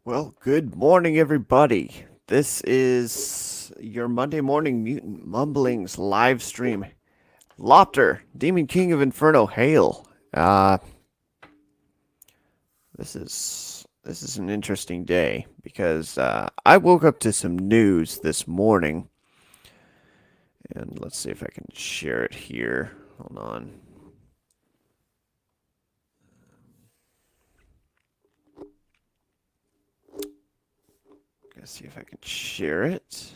Well, good morning, everybody. This is your Monday morning Mutant Mumblings live stream. Lopter, Demon King of Inferno, hail! This is an interesting day because I woke up to some news this morning, and let's see if I can share it here. Hold on. Gonna see if I can share it.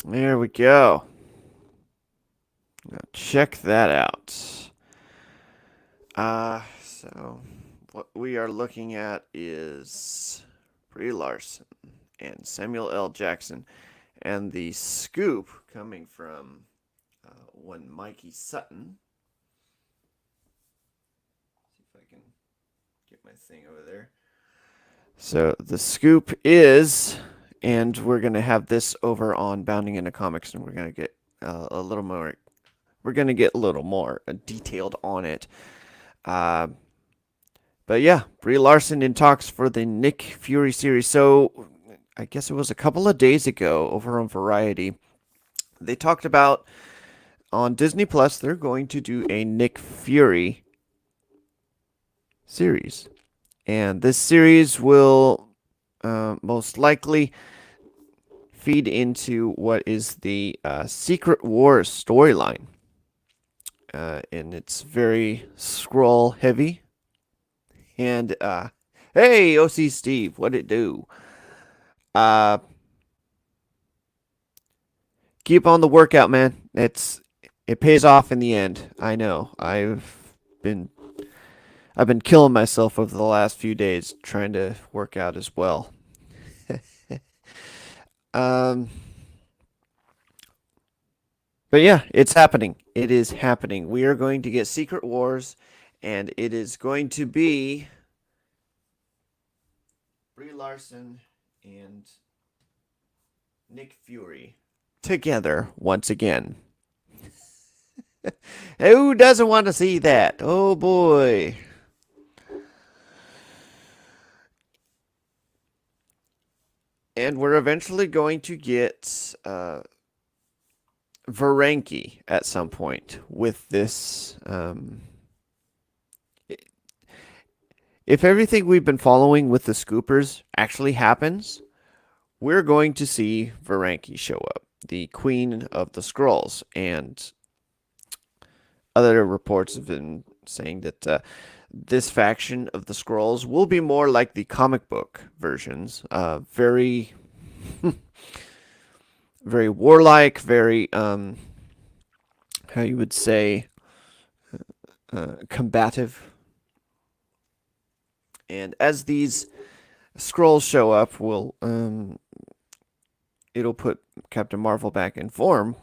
There we go. Now check that out. So what we are looking at is Brie Larson and Samuel L. Jackson, and the scoop coming from one Mikey Sutton. See if I can get my thing over there. So the scoop is, and we're gonna have this over on Bounding into Comics, and we're gonna get a little more. We're gonna get a little more detailed on it. Uh, But yeah, Brie Larson in talks for the Nick Fury series. So I guess it was a couple of days ago over on Variety. They talked about on Disney Plus they're going to do a Nick Fury series, and this series will most likely feed into what is the Secret Wars storyline, and it's very scroll heavy. And hey, OC Steve, what it do? Uh, keep on the workout, man. It pays off in the end. I know. Been I've been killing myself over the last few days trying to work out as well. um, but yeah, it's happening. It is happening. We are going to get Secret Wars, and it is going to be Brie Larson and Nick Fury together once again. Who doesn't want to see that? Oh boy. And we're eventually going to get Veranke at some point with this. If everything we've been following with the Scoopers actually happens, we're going to see Veranke show up, the Queen of the Scrolls, and other reports have been saying that this faction of the Scrolls will be more like the comic book versions, very, very warlike, very how you would say, combative. And as these scrolls show up, it'll put Captain Marvel back in form,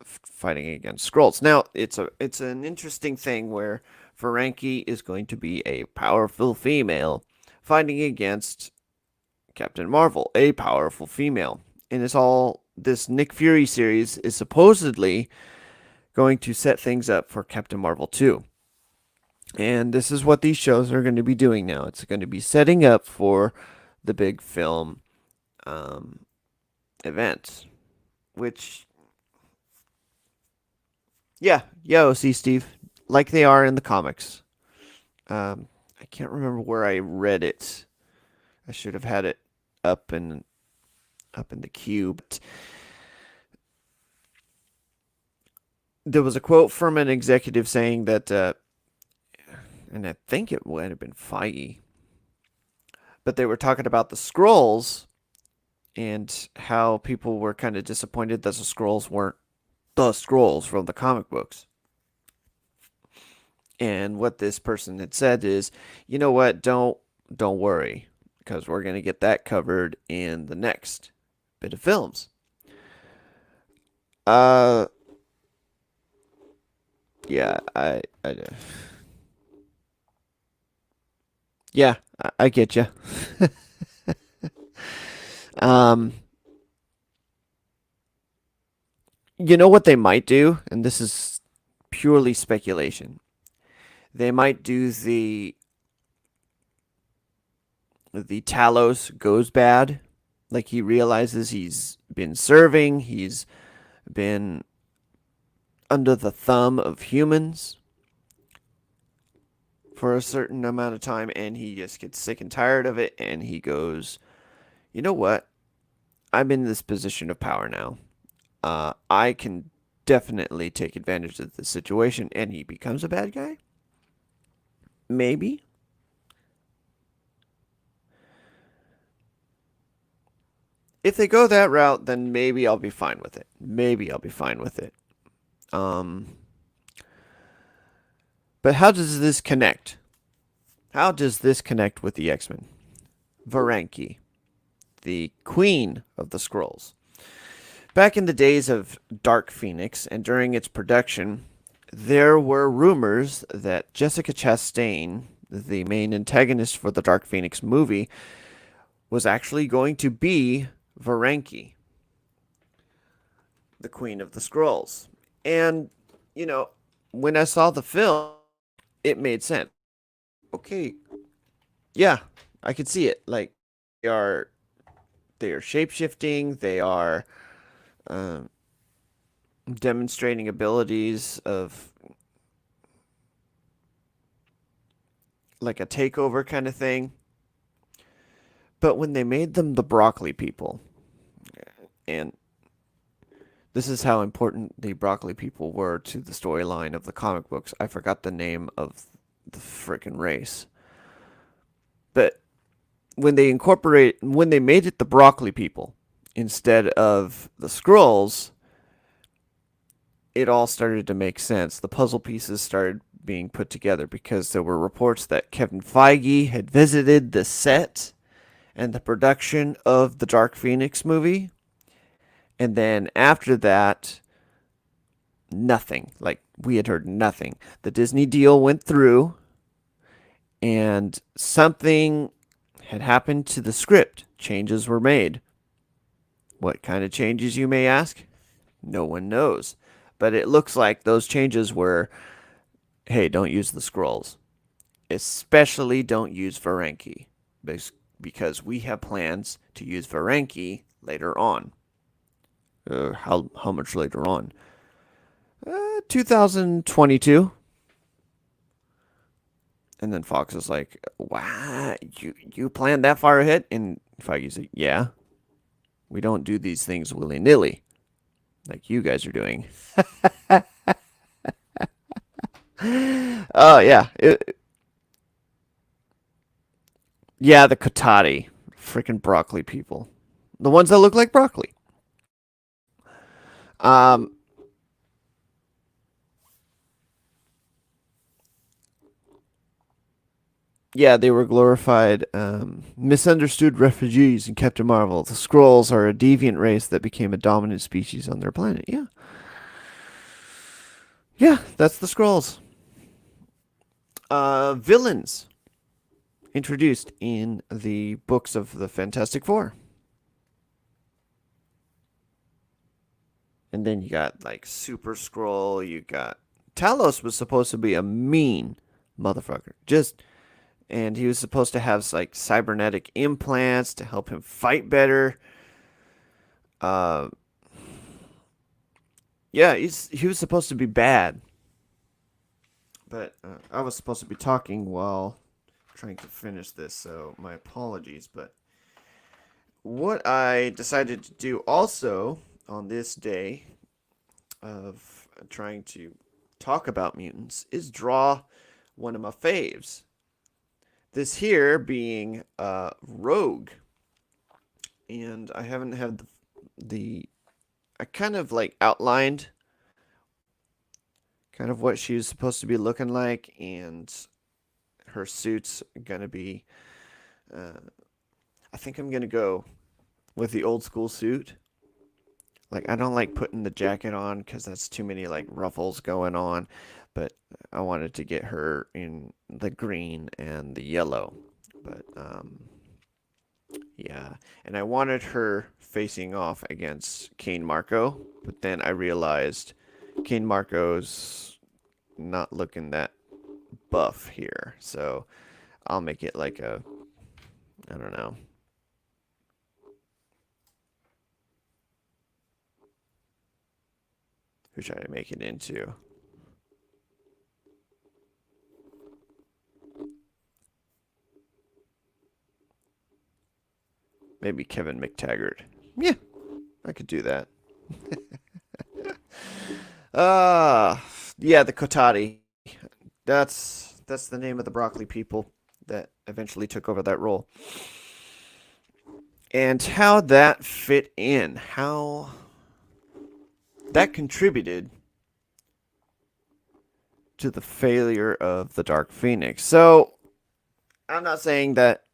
fighting against Skrulls. Now, it's an interesting thing where Ferengi is going to be a powerful female fighting against Captain Marvel, a powerful female. And it's all this Nick Fury series is supposedly going to set things up for Captain Marvel 2. And this is what these shows are going to be doing now. It's going to be setting up for the big film um, event, which, yeah, see, Steve, like they are in the comics. I can't remember where I read it. I should have had it up in up in the queue. But there was a quote from an executive saying that, and I think it might have been Feige, but they were talking about the scrolls and how people were kind of disappointed that the scrolls weren't the scrolls from the comic books. And what this person had said is, you know what, don't worry, because we're gonna get that covered in the next bit of films. Uh, yeah, yeah, I get you. um, you know what they might do, and this is purely speculation. They might do the Talos goes bad. Like he realizes he's been serving, he's been under the thumb of humans for a certain amount of time, and he just gets sick and tired of it, and he goes, you know what? I'm in this position of power now. I can definitely take advantage of the situation, and he becomes a bad guy? Maybe. If they go that route, then maybe I'll be fine with it. Maybe I'll be fine with it. Um, but how does this connect? How does this connect with the X-Men? Veranke, the queen of the Skrulls. Back in the days of Dark Phoenix and during its production, there were rumors that Jessica Chastain, the main antagonist for the Dark Phoenix movie, was actually going to be Veranke, the Queen of the Skrulls. And, you know, when I saw the film, it made sense. Okay, yeah, I could see it. Like they are they are shapeshifting, they are um, demonstrating abilities of like a takeover kind of thing. But when they made them the broccoli people, and this is how important the broccoli people were to the storyline of the comic books. I forgot the name of the freaking race. But when they made it the broccoli people instead of the Skrulls, it all started to make sense. The puzzle pieces started being put together because there were reports that Kevin Feige had visited the set and the production of the Dark Phoenix movie. And then after that, nothing. Like, we had heard nothing. The Disney deal went through, and something had happened to the script. Changes were made. What kind of changes, you may ask? No one knows. But it looks like those changes were, hey, don't use the Skrulls. Especially don't use Veranke. Because we have plans to use Veranke later on. How much later on? 2022. And then Fox is like, "Wow, you planned that far ahead?" And Feige's like, "Yeah, we don't do these things willy nilly, like you guys are doing." Oh yeah, yeah, the Katati, freaking broccoli people, the ones that look like broccoli. Um, yeah, they were glorified, misunderstood refugees in Captain Marvel. The Skrulls are a deviant race that became a dominant species on their planet. Yeah, yeah, that's the Skrulls. Villains introduced in the books of the Fantastic Four. And then you got like Super Scroll. You got Talos was supposed to be a mean motherfucker. And he was supposed to have like cybernetic implants to help him fight better. Uh, yeah, he was supposed to be bad, but I was supposed to be talking while trying to finish this, so my apologies. But what I decided to do also on this day of trying to talk about mutants is draw one of my faves. This here being Rogue, and I haven't had the I kind of like outlined kind of what she was supposed to be looking like, and her suit's gonna be. Uh, I think I'm gonna go with the old school suit. Like I don't like putting the jacket on because that's too many like ruffles going on, but I wanted to get her in the green and the yellow. But yeah, and I wanted her facing off against Kane Marco, but then I realized Kane Marco's not looking that buff here. So I'll make it like I don't know. Who should I make it into? Maybe Kevin McTaggart. Yeah, I could do that. Uh yeah, the Kotati. That's the name of the broccoli people that eventually took over that role. And how that fit in, how that contributed to the failure of the Dark Phoenix. So, I'm not saying that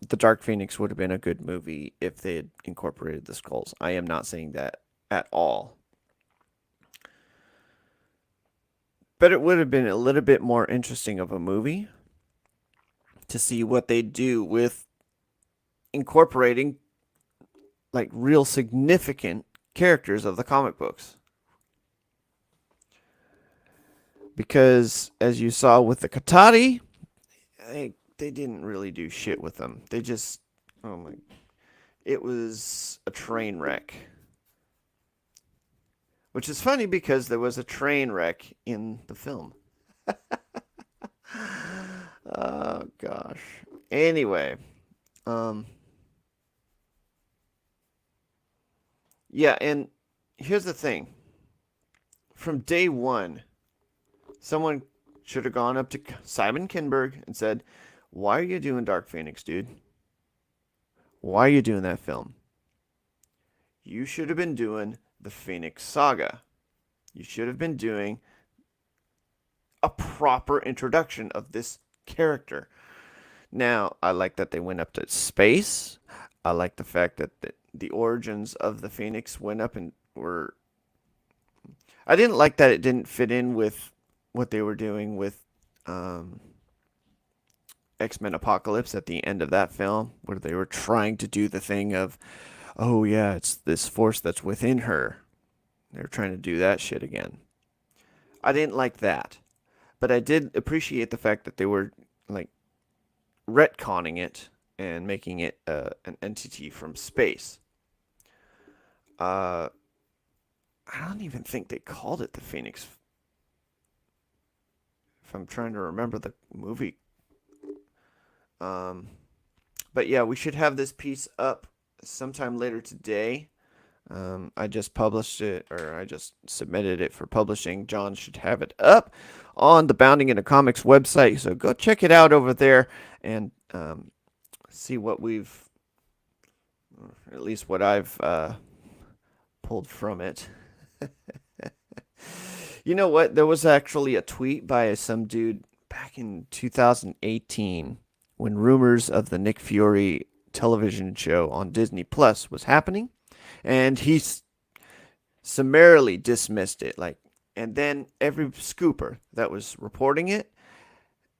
the Dark Phoenix would have been a good movie if they had incorporated the skulls. I am not saying that at all. But it would have been a little bit more interesting of a movie to see what they do with incorporating like real significant characters of the comic books. Because as you saw with the Katati, they didn't really do shit with them. They just oh my, it was a train wreck. Which is funny because there was a train wreck in the film. Oh gosh. Anyway, um yeah, and here's the thing. From day 1, someone should have gone up to Simon Kinberg and said, "Why are you doing Dark Phoenix, dude? Why are you doing that film? You should have been doing the Phoenix Saga. You should have been doing a proper introduction of this character." Now, I like that they went up to space. I like the fact that the origins of the Phoenix went up and were. I didn't like that it didn't fit in with what they were doing with um, X-Men Apocalypse at the end of that film, where they were trying to do the thing of, oh yeah, it's this force that's within her. They're trying to do that shit again. I didn't like that, but I did appreciate the fact that they were like retconning it and making it an entity from space. Uh, I don't even think they called it the Phoenix. If I'm trying to remember the movie, um, but yeah, we should have this piece up sometime later today. I just published it, or I just submitted it for publishing. John should have it up on the Bounding into Comics website, so go check it out over there and see what we've, at least what I've pulled from it. You know what? There was actually a tweet by some dude back in 2018 when rumors of the Nick Fury television show on Disney Plus was happening, and he summarily dismissed it. Like, and then every scooper that was reporting it,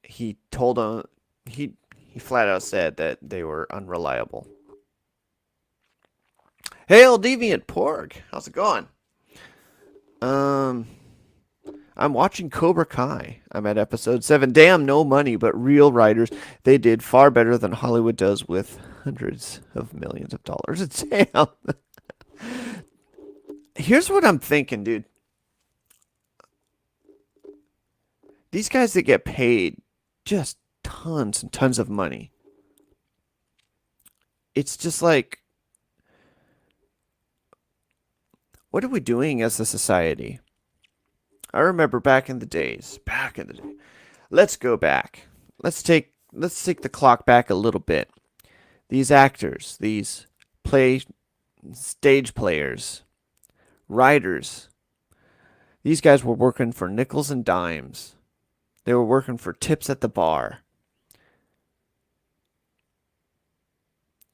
he told them he flat out said that they were unreliable. Hail, Deviant Porg, how's it going? Um, I'm watching Cobra Kai. I'm at episode 7. Damn, no money, but real writers. They did far better than Hollywood does with hundreds of millions of dollars. Damn. Here's what I'm thinking, dude. These guys that get paid just tons and tons of money. It's just like, what are we doing as a society? I remember back in the days, back in the day. Let's go back. Let's take the clock back a little bit. These actors, these play stage players, writers, these guys were working for nickels and dimes. They were working for tips at the bar.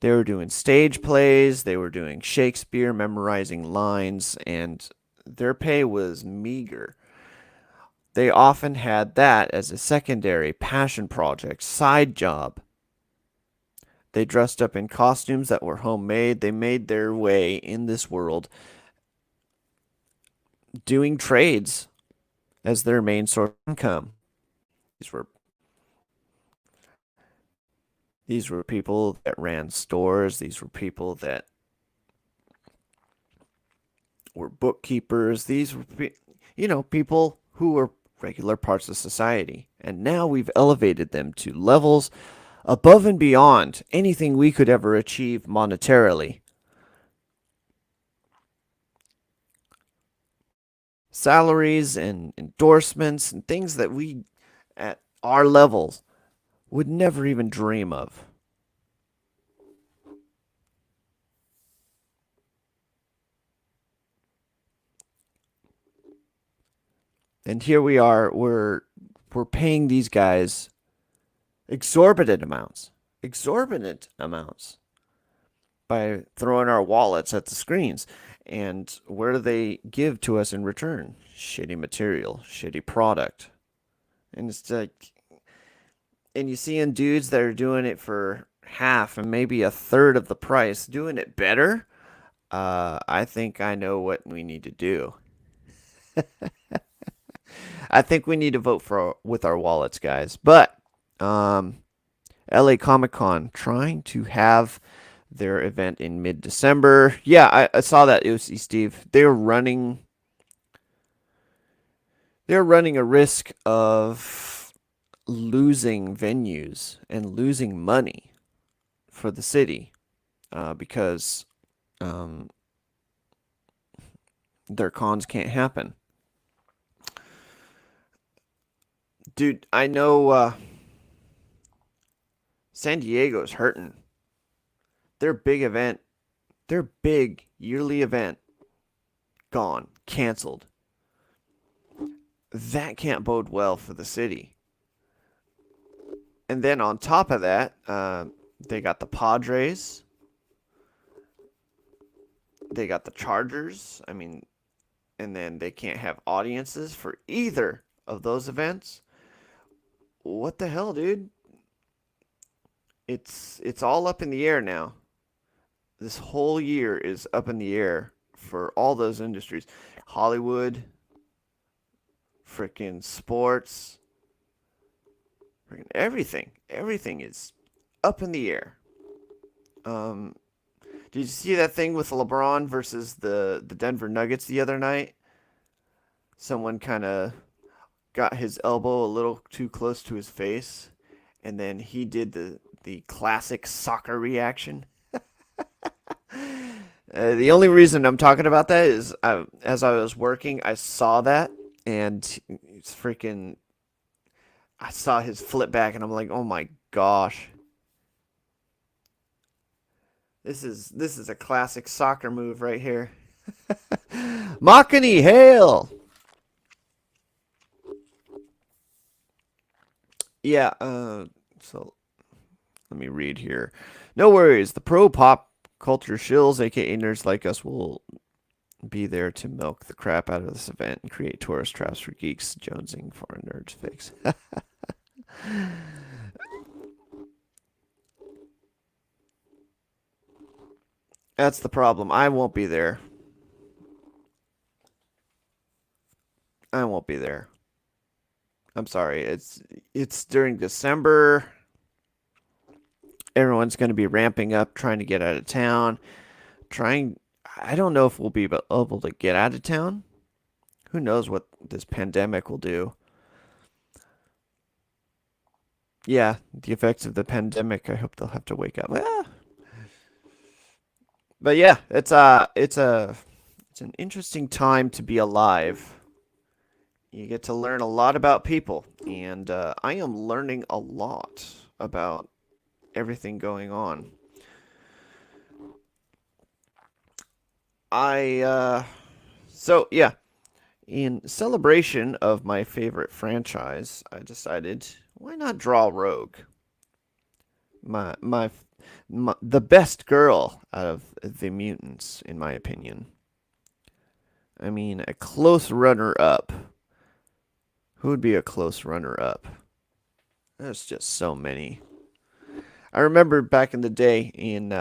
They were doing stage plays, they were doing Shakespeare, memorizing lines, and their pay was meager. They often had that as a secondary passion project, side job. They dressed up in costumes that were homemade. They made their way in this world doing trades as their main source of income. These were These were people that ran stores. These were people that were bookkeepers. These were, people who were regular parts of society. And now we've elevated them to levels above and beyond anything we could ever achieve monetarily. Salaries and endorsements and things that we, at our levels, would never even dream of. And here we are, we're paying these guys exorbitant amounts. Exorbitant amounts by throwing our wallets at the screens. And where do they give to us in return? Shitty material, shitty product. And it's like, and you see in dudes that are doing it for half and maybe a third of the price, doing it better. I think I know what we need to do. I think we need to vote for with our wallets, guys. But um, LA Comic Con trying to have their event in mid December. Yeah, I saw that. It was Steve. They're running a risk of losing venues and losing money for the city because um, their cons can't happen. Dude, I know San Diego's hurting. Their big event, their big yearly event, gone, canceled. That can't bode well for the city. And then on top of that, they got the Padres, they got the Chargers. I mean, and then they can't have audiences for either of those events. What the hell, dude? It's all up in the air now. This whole year is up in the air for all those industries. Hollywood, freaking sports, freaking everything. Everything is up in the air. Um, did you see that thing with LeBron versus the Denver Nuggets the other night? Someone kind of got his elbow a little too close to his face, and then he did the classic soccer reaction. The only reason I'm talking about that is as I was working, I saw that, and it's freaking. I saw his flip back, and I'm like, oh my gosh, this is a classic soccer move right here. Makani, hail! Yeah. So let me read here. No worries. The pro pop culture shills, aka nerds like us, will be there to milk the crap out of this event and create tourist traps for geeks jonesing for a nerd's fix. That's the problem. I won't be there. I won't be there. I'm sorry. It's during December. Everyone's going to be ramping up, trying to get out of town. Trying. I don't know if we'll be able to get out of town. Who knows what this pandemic will do? Yeah, the effects of the pandemic. I hope they'll have to wake up. Ah. But yeah, it's an interesting time to be alive. You get to learn a lot about people, and I am learning a lot about everything going on. I so yeah, in celebration of my favorite franchise, I decided why not draw Rogue, my, the best girl out of the mutants, in my opinion. I mean, a close runner up. Who would be a close runner up? There's just so many. I remember back in the day in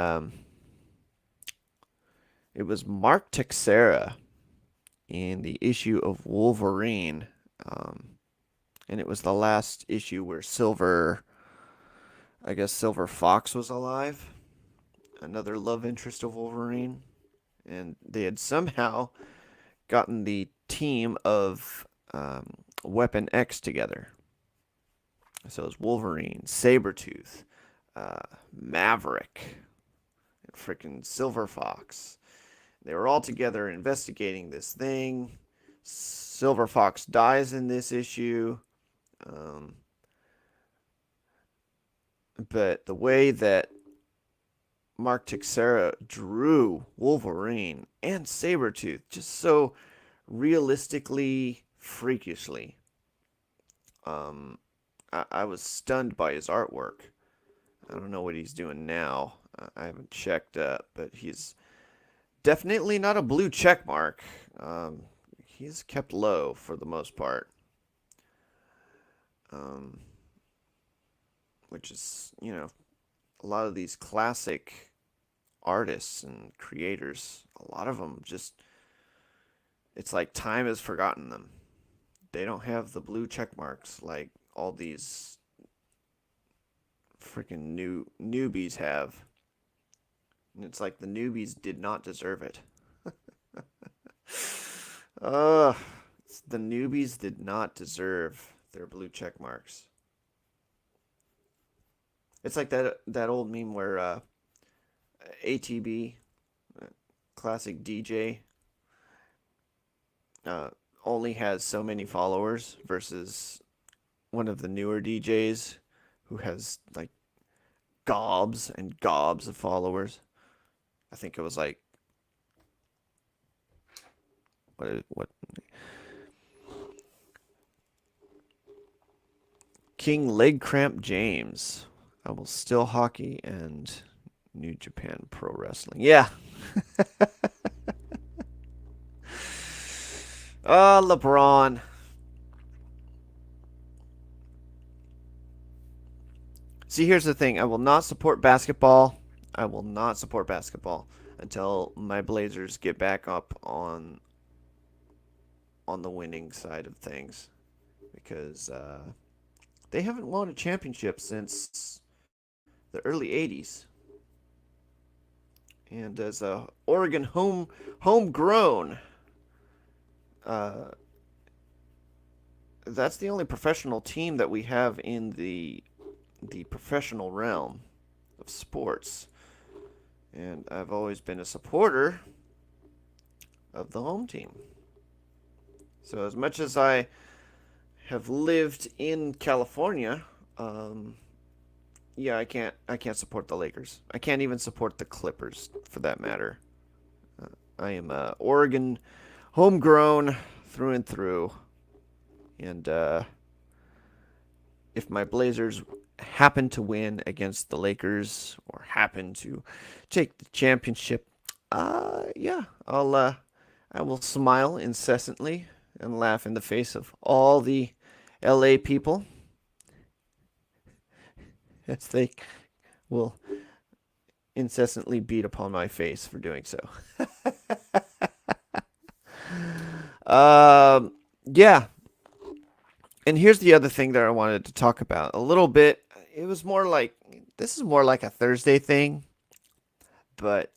it was Mark Texera in the issue of Wolverine, um, and it was the last issue where Silver I guess Silver Fox was alive, another love interest of Wolverine, and they had somehow gotten the team of Weapon X together. So it was Wolverine, Sabretooth, uh, Maverick, and freaking Silver Fox. They were all together investigating this thing. Silver Fox dies in this issue. Um, but the way that Mark Texeira drew Wolverine and Sabretooth just so realistically, freakishly. Um, I was stunned by his artwork. I don't know what he's doing now. I haven't checked up, but he's definitely not a blue check mark. He's kept low for the most part, um, which is, a lot of these classic artists and creators, a lot of them just, it's like time has forgotten them. They don't have the blue check marks like all these freaking newbies have. And it's like the newbies did not deserve it. Ugh. The newbies did not deserve their blue check marks. It's like that old meme where ATB, classic DJ, uh, only has so many followers versus one of the newer DJs who has like gobs and gobs of followers. I think it was like what King Leg Cramp James. I will still hockey and New Japan Pro Wrestling. Yeah. LeBron. See, here's the thing. I will not support basketball. I will not support basketball until my Blazers get back up on the winning side of things, because they haven't won a championship since the early '80s. And as a Oregon homegrown, uh, that's the only professional team that we have in the professional realm of sports. And I've always been a supporter of the home team. So as much as I have lived in California, yeah, I can't support the Lakers. I can't even support the Clippers for that matter. I am Oregon homegrown through and through, and if my Blazers happen to win against the Lakers or happen to take the championship, yeah, I will smile incessantly and laugh in the face of all the LA people as they will incessantly beat upon my face for doing so. Yeah. And here's the other thing that I wanted to talk about a little bit. It was more like this is more like a Thursday thing, but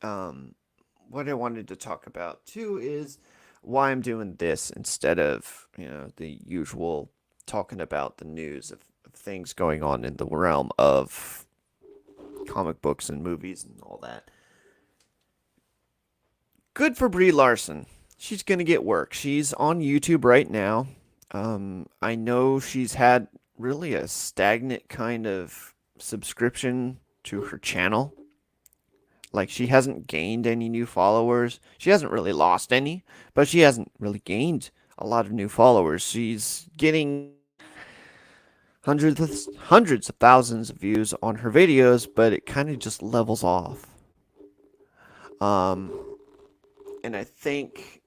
what I wanted to talk about too is why I'm doing this instead of, the usual talking about the news of things going on in the realm of comic books and movies and all that. Good for Brie Larson. She's going to get work. She's on YouTube right now. I know she's had really a stagnant kind of subscription to her channel. Like, she hasn't gained any new followers. She hasn't really lost any, but she hasn't really gained a lot of new followers. She's getting hundreds of thousands of views on her videos, but it kind of just levels off. And I think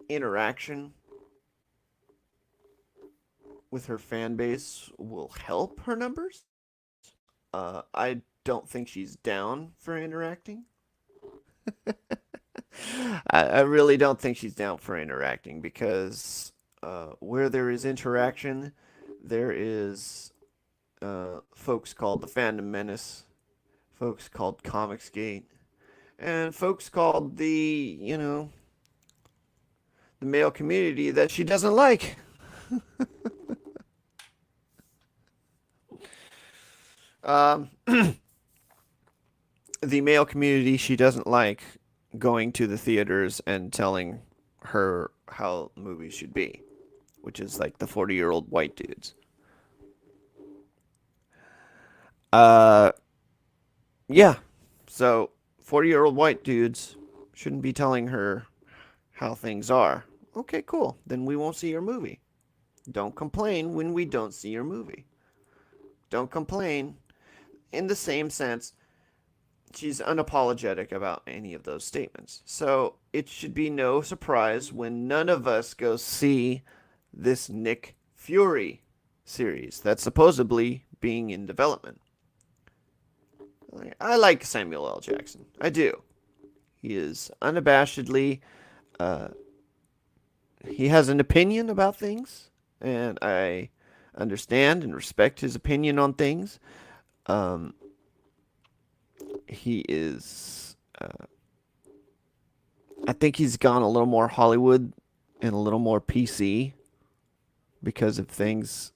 interaction with her fan base will help her numbers. I don't think she's down for interacting. I really don't think she's down for interacting because where there is interaction, there is folks called the Fandom Menace, folks called Comicsgate, and folks called the male community that she doesn't like. Um, the male community she doesn't like going to the theaters and telling her how movies should be, which is like the 40-year-old white dudes. Uh, yeah. So 40-year-old white dudes shouldn't be telling her how things are. Okay, cool. Then we won't see your movie. Don't complain when we don't see your movie. Don't complain in the same sense. She's unapologetic about any of those statements. So it should be no surprise when none of us go see this Nick Fury series that's supposedly being in development. I like Samuel L. Jackson. I do. He is unabashedly, uh, he has an opinion about things, and I understand and respect his opinion on things. Um, he is, I think he's gone a little more Hollywood and a little more PC because of things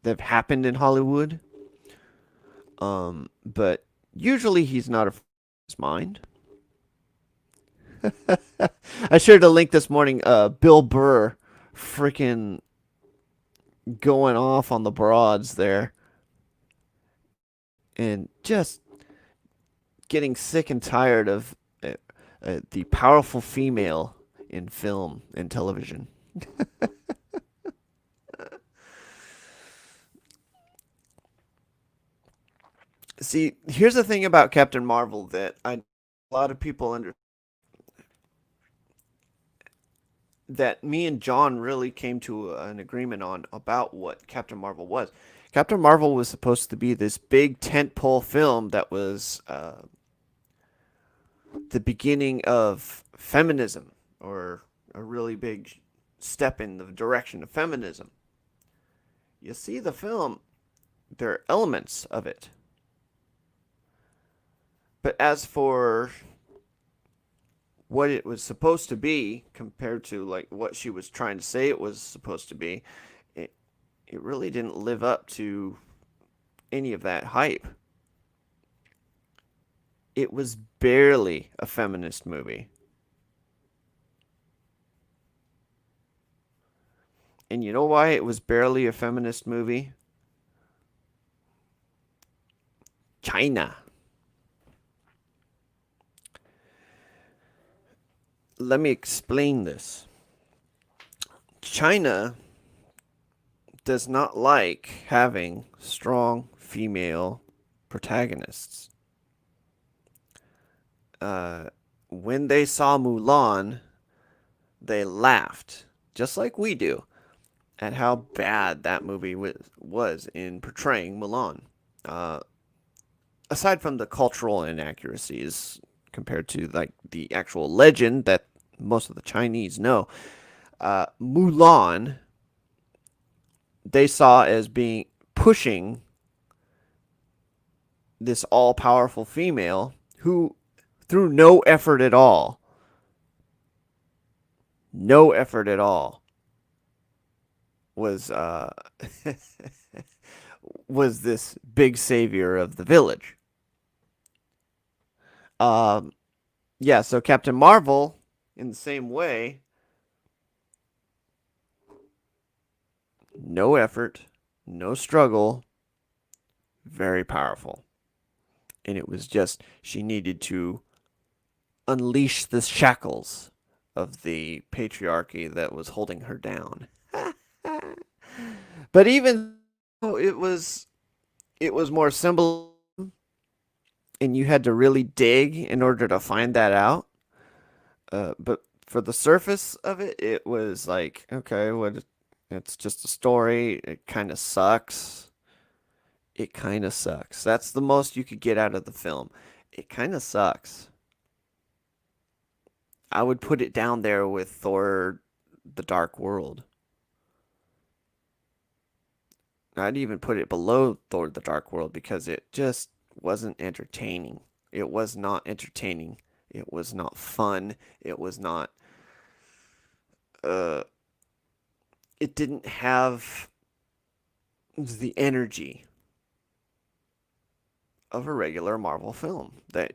that have happened in Hollywood. But usually he's not a his mind. I shared a link this morning. Bill Burr, freaking going off on the broads there, and just getting sick and tired of the powerful female in film and television. See, here's the thing about Captain Marvel that a lot of people under that me and John really came to an agreement on about what Captain Marvel was. Captain Marvel was supposed to be this big tentpole film that was the beginning of feminism, or a really big step in the direction of feminism. You see the film, there are elements of it. But as for what it was supposed to be compared to like what she was trying to say it was supposed to be, it it really didn't live up to any of that hype. It was barely a feminist movie. And you know why it was barely a feminist movie? China. Let me explain this. China does not like having strong female protagonists. Uh, when they saw Mulan, they laughed, just like we do, at how bad that movie was in portraying Mulan. Uh, Aside from the cultural inaccuracies compared to like the actual legend that most of the Chinese know, Mulan they saw as being pushing this all powerful female who, through no effort at all, was was this big savior of the village. Um, yeah, so Captain Marvel, in the same way, no effort, no struggle, very powerful. And it was just, she needed to unleash the shackles of the patriarchy that was holding her down. But even though it was more symbol, and you had to really dig in order to find that out. But for the surface of it, it was like, okay, what? It's just a story. It kind of sucks. It kind of sucks. That's the most you could get out of the film. It kind of sucks. I would put it down there with Thor: The Dark World. I'd even put it below Thor: The Dark World because it just wasn't entertaining. It was not entertaining. It was not fun. It was not. Uh, it didn't have the energy of a regular Marvel film that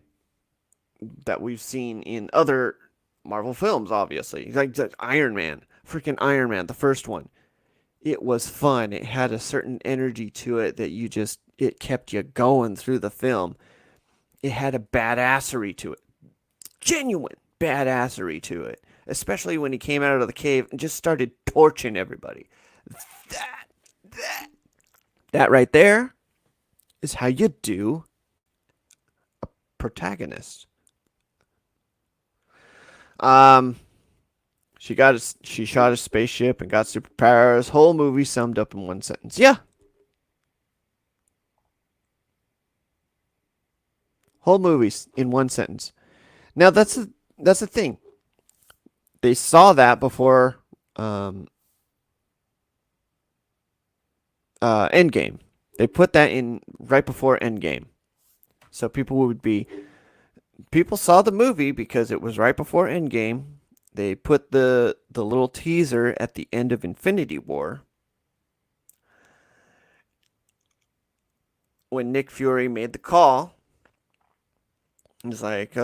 we've seen in other Marvel films. Obviously, like Iron Man, freaking Iron Man, the first one. It was fun. It had a certain energy to it that it kept you going through the film. It had a badassery to it. Genuine badassery to it. Especially when he came out of the cave and just started torching everybody. That that that right there is how you do protagonist. Um she shot a spaceship and got superpowers. Whole movie summed up in one sentence. Yeah. Whole movies in one sentence. Now that's the thing. They saw that before um, Endgame. They put that in right before Endgame, so people saw the movie because it was right before Endgame. They put the little teaser at the end of Infinity War when Nick Fury made the call. It's like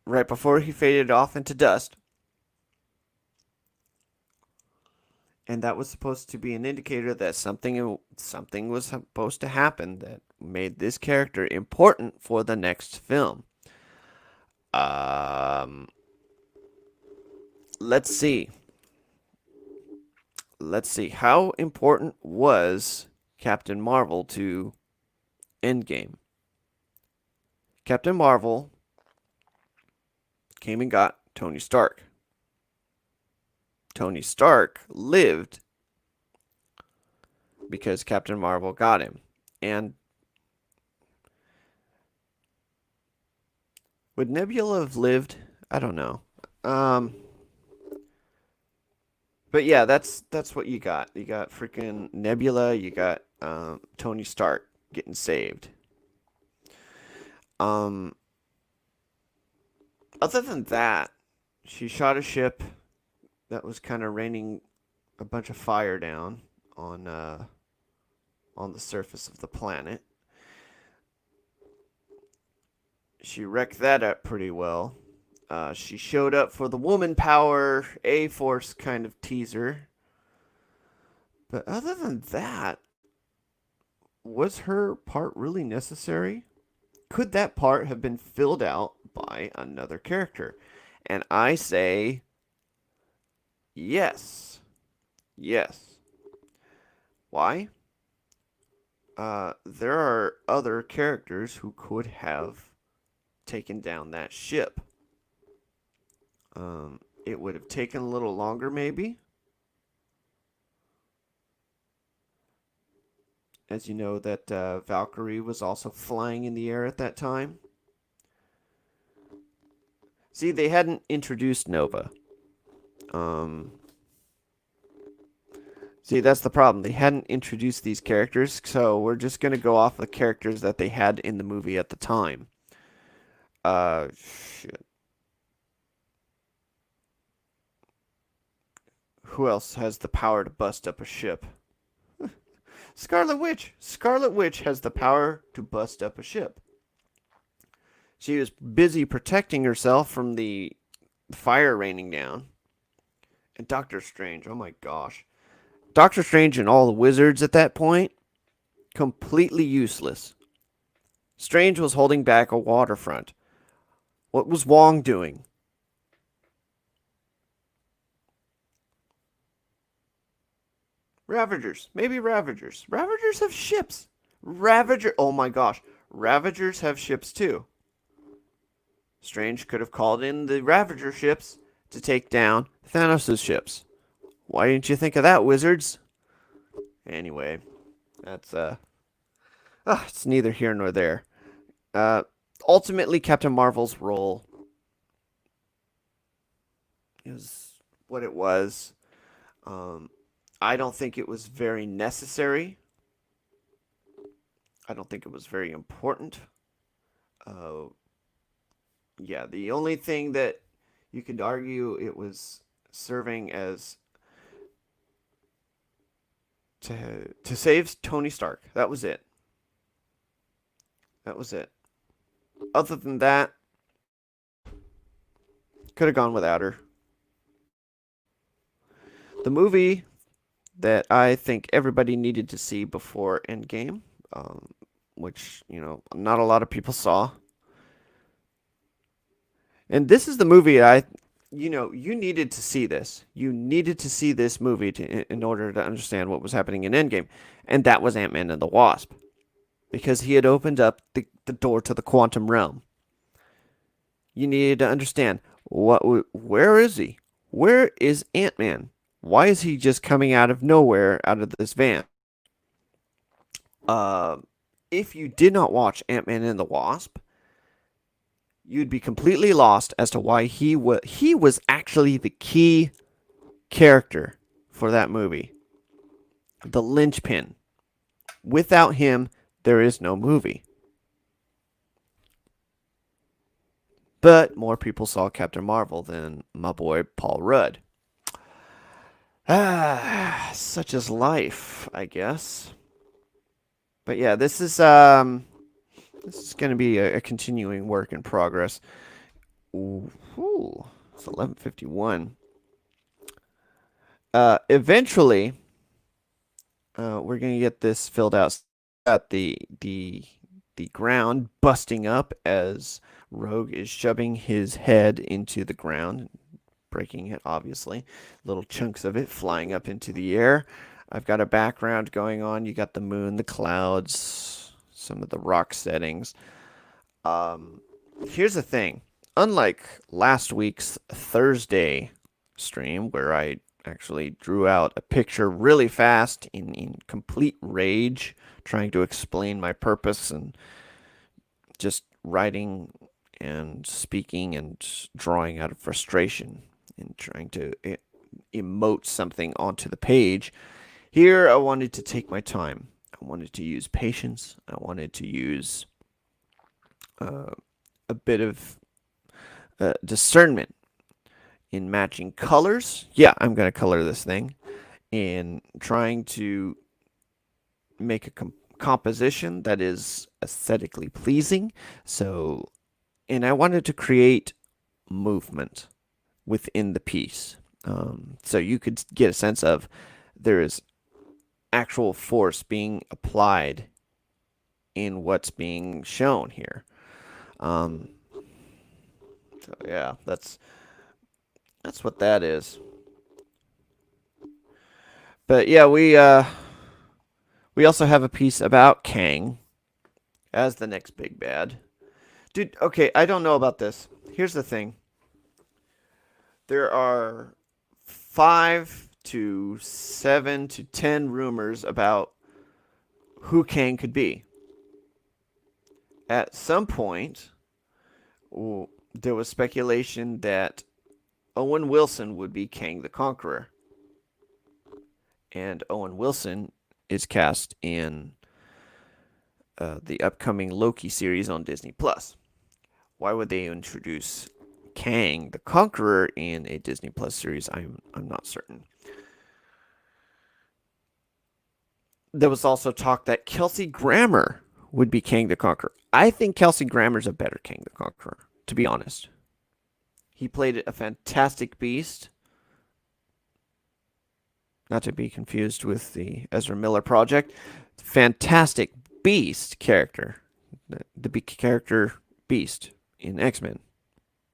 right before he faded off into dust. And that was supposed to be an indicator that something was supposed to happen that made this character important for the next film. Um, let's see. Let's see. How important was Captain Marvel to Endgame? Captain Marvel came and got Tony Stark. Tony Stark lived because Captain Marvel got him. And would Nebula have lived? I don't know. But yeah, that's what you got. You got freaking Nebula. You got Tony Stark getting saved. Um, Other than that, she shot a ship that was kind of raining a bunch of fire down on the surface of the planet. She wrecked that up pretty well. She showed up for the woman power A Force kind of teaser. But other than that, was her part really necessary? Could that part have been filled out by another character? And I say yes. Yes. Why? There are other characters who could have taken down that ship. It would have taken a little longer, maybe. As you know, that Valkyrie was also flying in the air at that time. See, they hadn't introduced Nova. Um, See, that's the problem. They hadn't introduced these characters, so we're just gonna go off the characters that they had in the movie at the time. Shit. Who else has the power to bust up a ship? Scarlet Witch. Scarlet Witch has the power to bust up a ship. She was busy protecting herself from the fire raining down. And Doctor Strange, oh my gosh. Doctor Strange and all the wizards at that point, completely useless. Strange was holding back a waterfront. What was Wong doing? Ravagers. Maybe Ravagers. Ravagers have ships. Ravager. Oh my gosh. Ravagers have ships too. Strange could have called in the Ravager ships to take down Thanos' ships. Why didn't you think of that, wizards? Anyway, that's it's neither here nor there. Uh, Ultimately, Captain Marvel's role is what it was. Um, I don't think it was very necessary. I don't think it was very important. Uh, yeah, the only thing that you could argue it was serving as to save Tony Stark. That was it. That was it. Other than that, could have gone without her. The movie that I think everybody needed to see before Endgame, which not a lot of people saw, and this is the movie you needed to see this. You needed to see this movie in order to understand what was happening in Endgame, and that was Ant-Man and the Wasp, because he had opened up the door to the quantum realm. You needed to understand where is he? Where is Ant-Man? Why is he just coming out of nowhere out of this van? Uh, if you did not watch Ant-Man and the Wasp, you'd be completely lost as to why he was actually the key character for that movie. The linchpin. Without him, there is no movie. But more people saw Captain Marvel than my boy Paul Rudd. Such is life, I guess. But yeah, this is going to be a continuing work in progress. Ooh, it's 11:51. Eventually, we're going to get this filled out. At the ground busting up as Rogue is shoving his head into the ground, breaking it, obviously. Little chunks of it flying up into the air. I've got a background going on. You got the moon, the clouds, some of the rock settings. Here's the thing. Unlike last week's Thursday stream, where I actually drew out a picture really fast in complete rage, trying to explain my purpose and just writing and speaking and drawing out of frustration and trying to emote something onto the page. Here, I wanted to take my time. I wanted to use patience. I wanted to use a bit of discernment in matching colors. Yeah, I'm going to color this thing. In trying to make a composition that is aesthetically pleasing. So, and I wanted to create movement within the piece. So you could get a sense of there is actual force being applied in what's being shown here. So yeah, that's what that is. But yeah, we also have a piece about Kang as the next big bad. Dude, okay, I don't know about this. Here's the thing. There are 5 to 7 to 10 rumors about who Kang could be. At some point, there was speculation that Owen Wilson would be Kang the Conqueror. And Owen Wilson is cast in the upcoming Loki series on Disney Plus. Why would they introduce Kang the Conqueror in a Disney Plus series? I'm not certain. There was also talk that Kelsey Grammer would be Kang the Conqueror. I think Kelsey Grammer's a better Kang the Conqueror, to be honest. He played a fantastic beast. Not to be confused with the Ezra Miller project. Fantastic beast character. The character Beast in X-Men.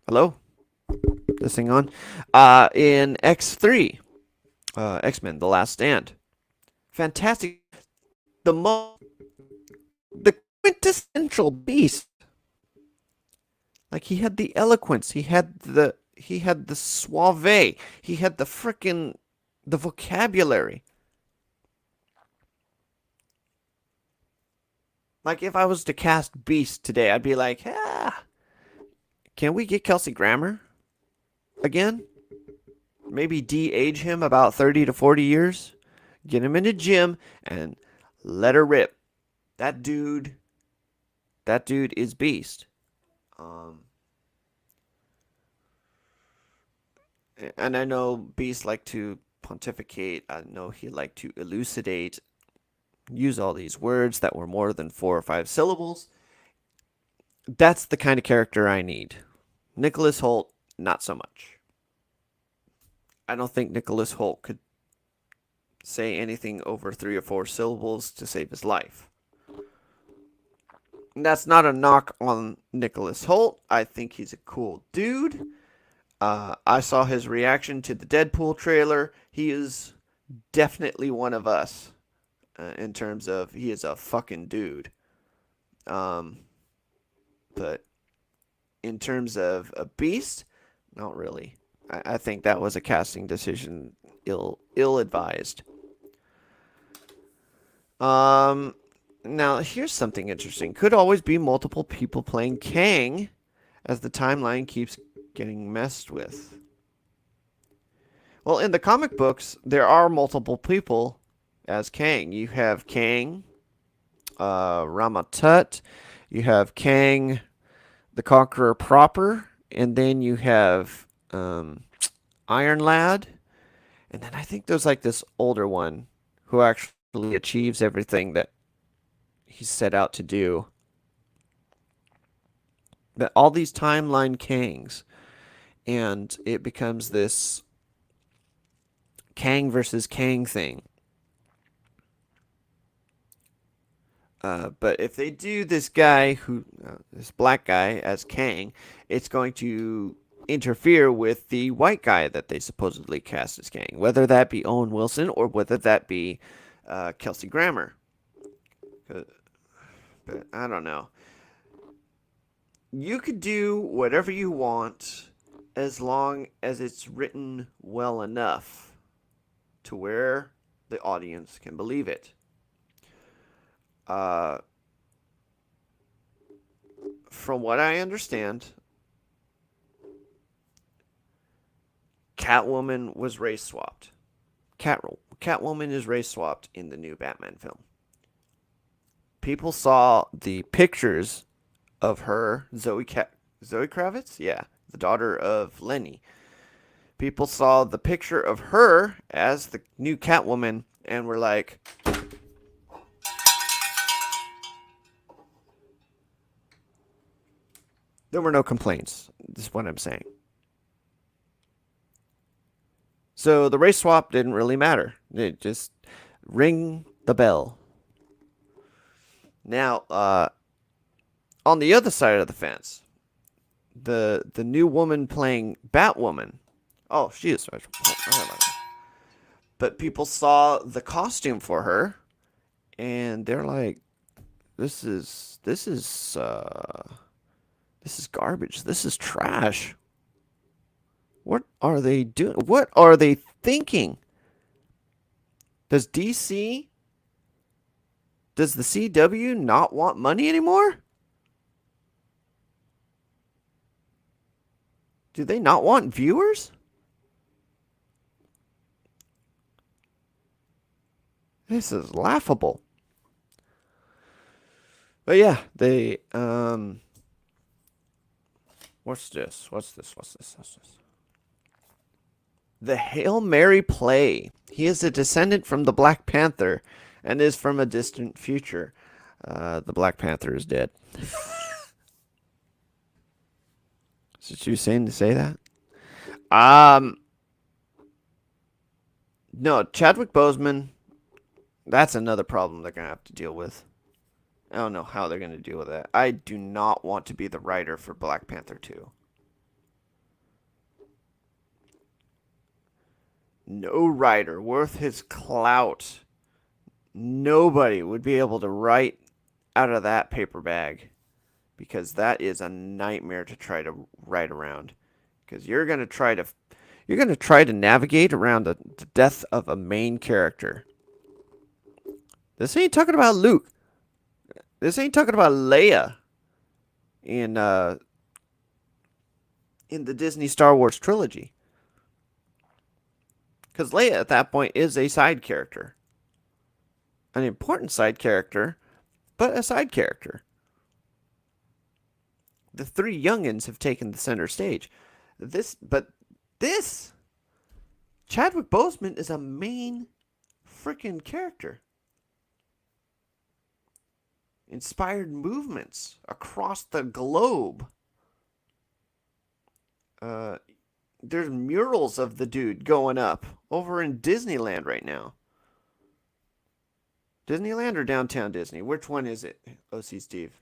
Hello? This thing on? In X3. X-Men, The Last Stand. Fantastic. The quintessential beast. Like, he had the eloquence, he had the suave, he had the vocabulary. Like, if I was to cast Beast today, I'd be like, can we get Kelsey Grammer again? Maybe de-age him about 30 to 40 years? Get him in the gym and let her rip. That dude, that dude is beast. Um, and I know Beast like to pontificate. I know he liked to elucidate, use all these words that were more than 4 or 5 syllables. That's the kind of character I need. Nicholas Holt, not so much. I don't think Nicholas Holt could say anything over 3 or 4 syllables to save his life. And that's not a knock on Nicholas Holt. I think he's a cool dude. I saw his reaction to the Deadpool trailer. He is definitely one of us in terms of he is a fucking dude. Um, but in terms of a beast, not really. I think that was a casting decision ill advised. Um, Now here's something interesting. Could always be multiple people playing Kang, as the timeline keeps getting messed with. Well, in the comic books, there are multiple people as Kang. You have Kang, Ramatut, you have Kang, the Conqueror proper, and then you have Iron Lad, and then I think there's like this older one who actually achieves everything that he set out to do. But all these timeline Kangs, and it becomes this Kang versus Kang thing. But if they do this guy this black guy as Kang, it's going to interfere with the white guy that they supposedly cast as Kang, whether that be Owen Wilson or whether that be Kelsey Grammer. But I don't know. You could do whatever you want as long as it's written well enough to where the audience can believe it. Uh, from what I understand, Catwoman was race swapped. Catwoman is race swapped in the new Batman film. People saw the pictures of her, Zoe Kravitz, yeah, the daughter of Lenny. People saw the picture of her as the new Catwoman and were like, there were no complaints. This is what I'm saying. So the race swap didn't really matter. It just ring the bell. Now, on the other side of the fence, the new woman playing Batwoman. Oh, she is. But people saw the costume for her, and they're like, "This is garbage. This is trash. What are they doing? What are they thinking? Does DC, does the CW not want money anymore? Do they not want viewers? This is laughable." But yeah, they what's this? What's this? What's this? What's this? The Hail Mary play. He is a descendant from the Black Panther and is from a distant future. The Black Panther is dead. Is it too soon to say that? Um, no, Chadwick Boseman. That's another problem they're gonna have to deal with. I don't know how they're gonna deal with that. I do not want to be the writer for Black Panther 2. No writer worth his clout. Nobody would be able to write out of that paper bag because that is a nightmare to try to write around. Because you're gonna try to navigate around the death of a main character. This ain't talking about Luke. This ain't talking about Leia in the Disney Star Wars trilogy. Because Leia at that point is a side character. an important side character, but a side character. The three youngins have taken the center stage. This Chadwick Boseman is a main freaking character. Inspired movements across the globe. Uh, there's murals of the dude going up over in Disneyland right now. Disneyland or Downtown Disney? Which one is it? OC Steve.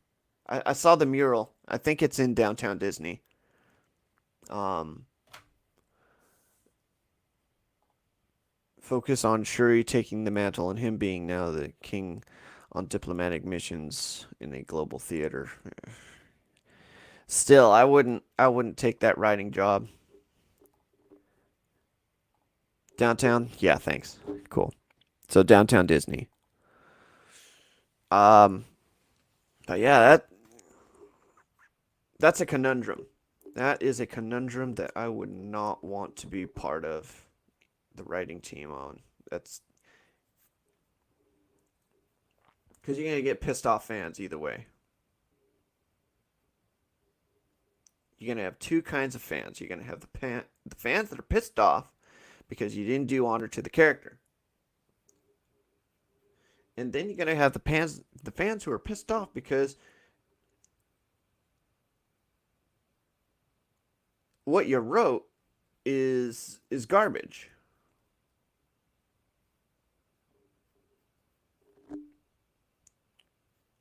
I saw the mural. I think it's in Downtown Disney. Um, focus on Shuri taking the mantle and him being now the king on diplomatic missions in a global theater. Still, I wouldn't take that writing job. Downtown? Yeah, thanks. Cool. So Downtown Disney. Um but yeah, that's a conundrum. That is a conundrum that I would not want to be part of the writing team on. That's because you're gonna get pissed off fans either way. You're gonna have two kinds of fans. You're gonna have the fans that are pissed off because you didn't do honor to the character, and then you're gonna have the fans who are pissed off because what you wrote is garbage.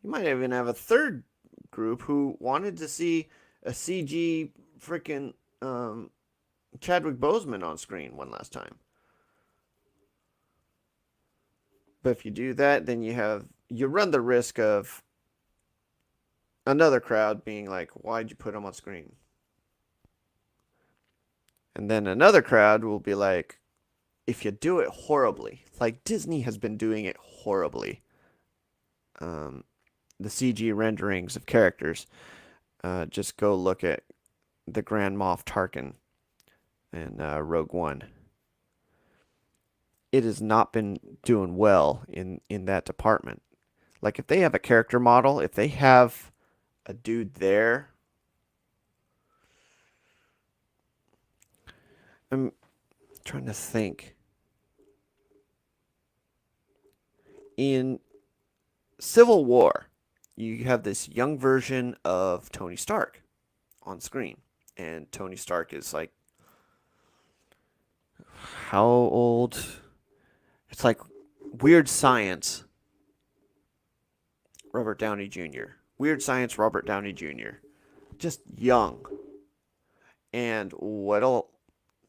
You might even have a third group who wanted to see a CG freaking Chadwick Boseman on screen one last time. But if you do that, then you run the risk of another crowd being like, "Why'd you put him on screen?" And then another crowd will be like, "If you do it horribly, like Disney has been doing it horribly, um, the CG renderings of characters, just go look at the Grand Moff Tarkin and Rogue One. It has not been doing well in that department. Like if they have a character model, if they have a dude there, I'm trying to think. In Civil War, you have this young version of Tony Stark on screen, and Tony Stark is like how old? It's like Weird Science Robert Downey Jr. Weird Science Robert Downey Jr. Just young. And what'll,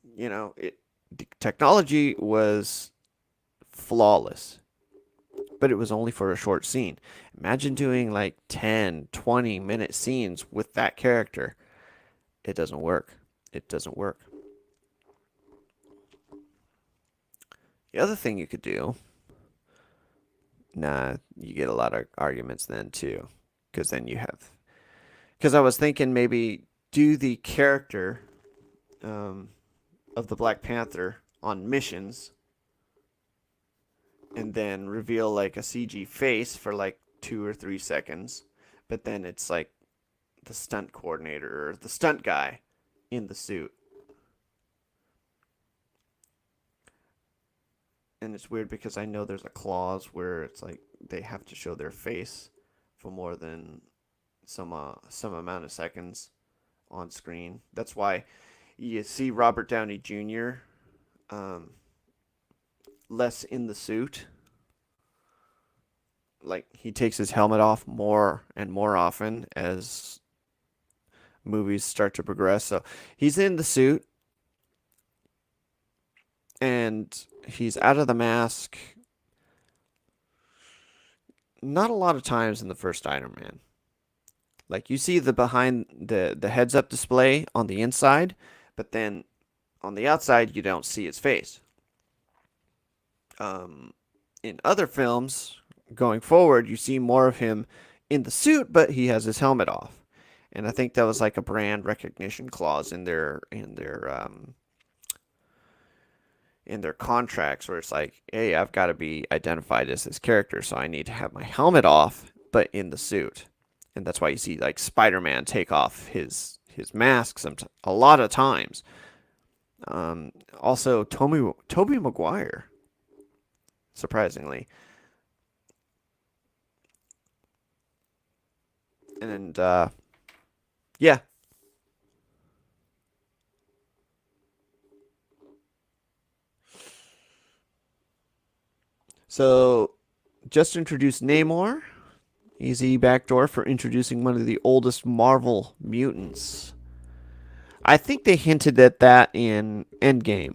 the technology was flawless, but it was only for a short scene. Imagine doing like 10, 20-minute scenes with that character. It doesn't work. It doesn't work. The other thing you could do, nah, you get a lot of arguments then too. Because I was thinking maybe do the character um, of the Black Panther on missions and then reveal like a CG face for like 2 or 3 seconds, but then it's like the stunt coordinator or the stunt guy in the suit. And it's weird because I know there's a clause where it's like they have to show their face for more than some amount of seconds on screen. That's why you see Robert Downey Jr. Um, less in the suit. Like he takes his helmet off more and more often as movies start to progress. So he's in the suit and he's out of the mask. Not a lot of times in the first Iron Man. Like you see the behind the heads up display on the inside, but then on the outside you don't see his face. Um, in other films going forward, you see more of him in the suit, but he has his helmet off. And I think that was like a brand recognition clause in their in their contracts where it's like, hey, I've got to be identified as this character, so I need to have my helmet off, but in the suit. And that's why you see like Spider-Man take off his mask a lot of times. Also, Toby Maguire, surprisingly, and yeah. So just introduced Namor. Easy backdoor for introducing one of the oldest Marvel mutants. I think they hinted at that in Endgame,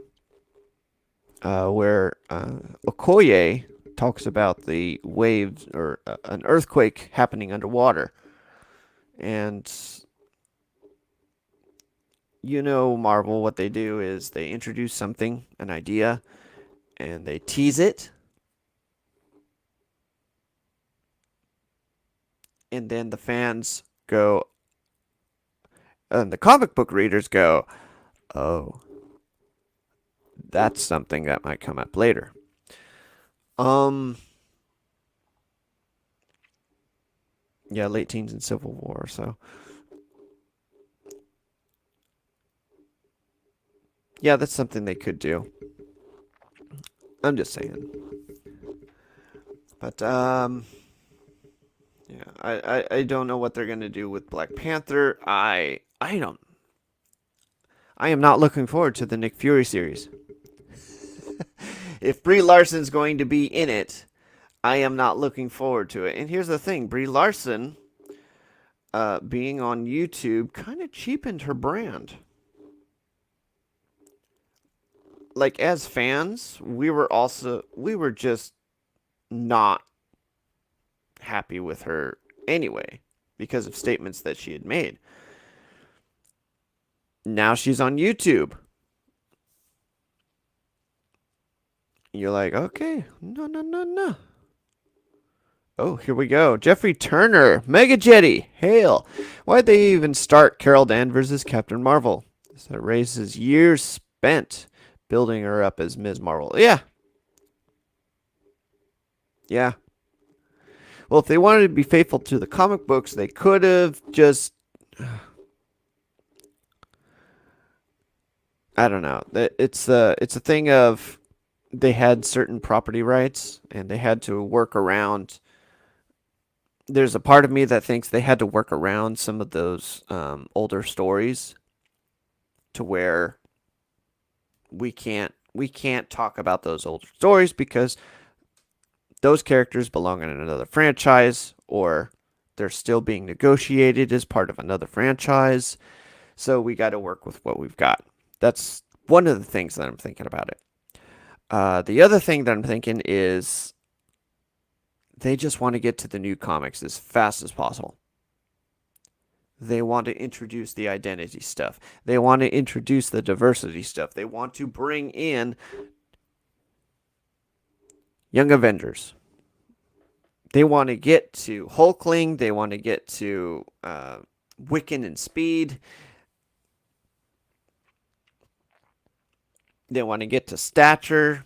where Okoye talks about the waves or an earthquake happening underwater. And Marvel, what they do is they introduce something, an idea, and they tease it. And then the fans go, and the comic book readers go, oh, that's something that might come up later. Um, yeah, late teens and Civil War. So, yeah, that's something they could do. I'm just saying. But yeah, I don't know what they're gonna do with Black Panther. I don't. I am not looking forward to the Nick Fury series. If Brie Larson's going to be in it, I am not looking forward to it. And here's the thing: Brie Larson, being on YouTube, kind of cheapened her brand. Like as fans, we were just not happy with her anyway because of statements that she had made. Now she's on YouTube. You're like, okay, no, no, no, no. Oh, here we go. Jeffrey Turner, Mega Jetty, hail. Why'd they even start Carol Danvers as Captain Marvel? That raises years spent building her up as Ms. Marvel. Yeah. Yeah. Well, if they wanted to be faithful to the comic books, they could have just. I don't know. It's a thing of they had certain property rights and they had to work around. There's a part of me that thinks they had to work around some of those older stories to where we can't talk about those older stories because those characters belong in another franchise or they're still being negotiated as part of another franchise. So we got to work with what we've got. That's one of the things that I'm thinking about it. The other thing that I'm thinking is they just want to get to the new comics as fast as possible. They want to introduce the identity stuff. They want to introduce the diversity stuff. They want to bring in Young Avengers. They want to get to Hulkling. They want to get to Wiccan and Speed. They want to get to Stature.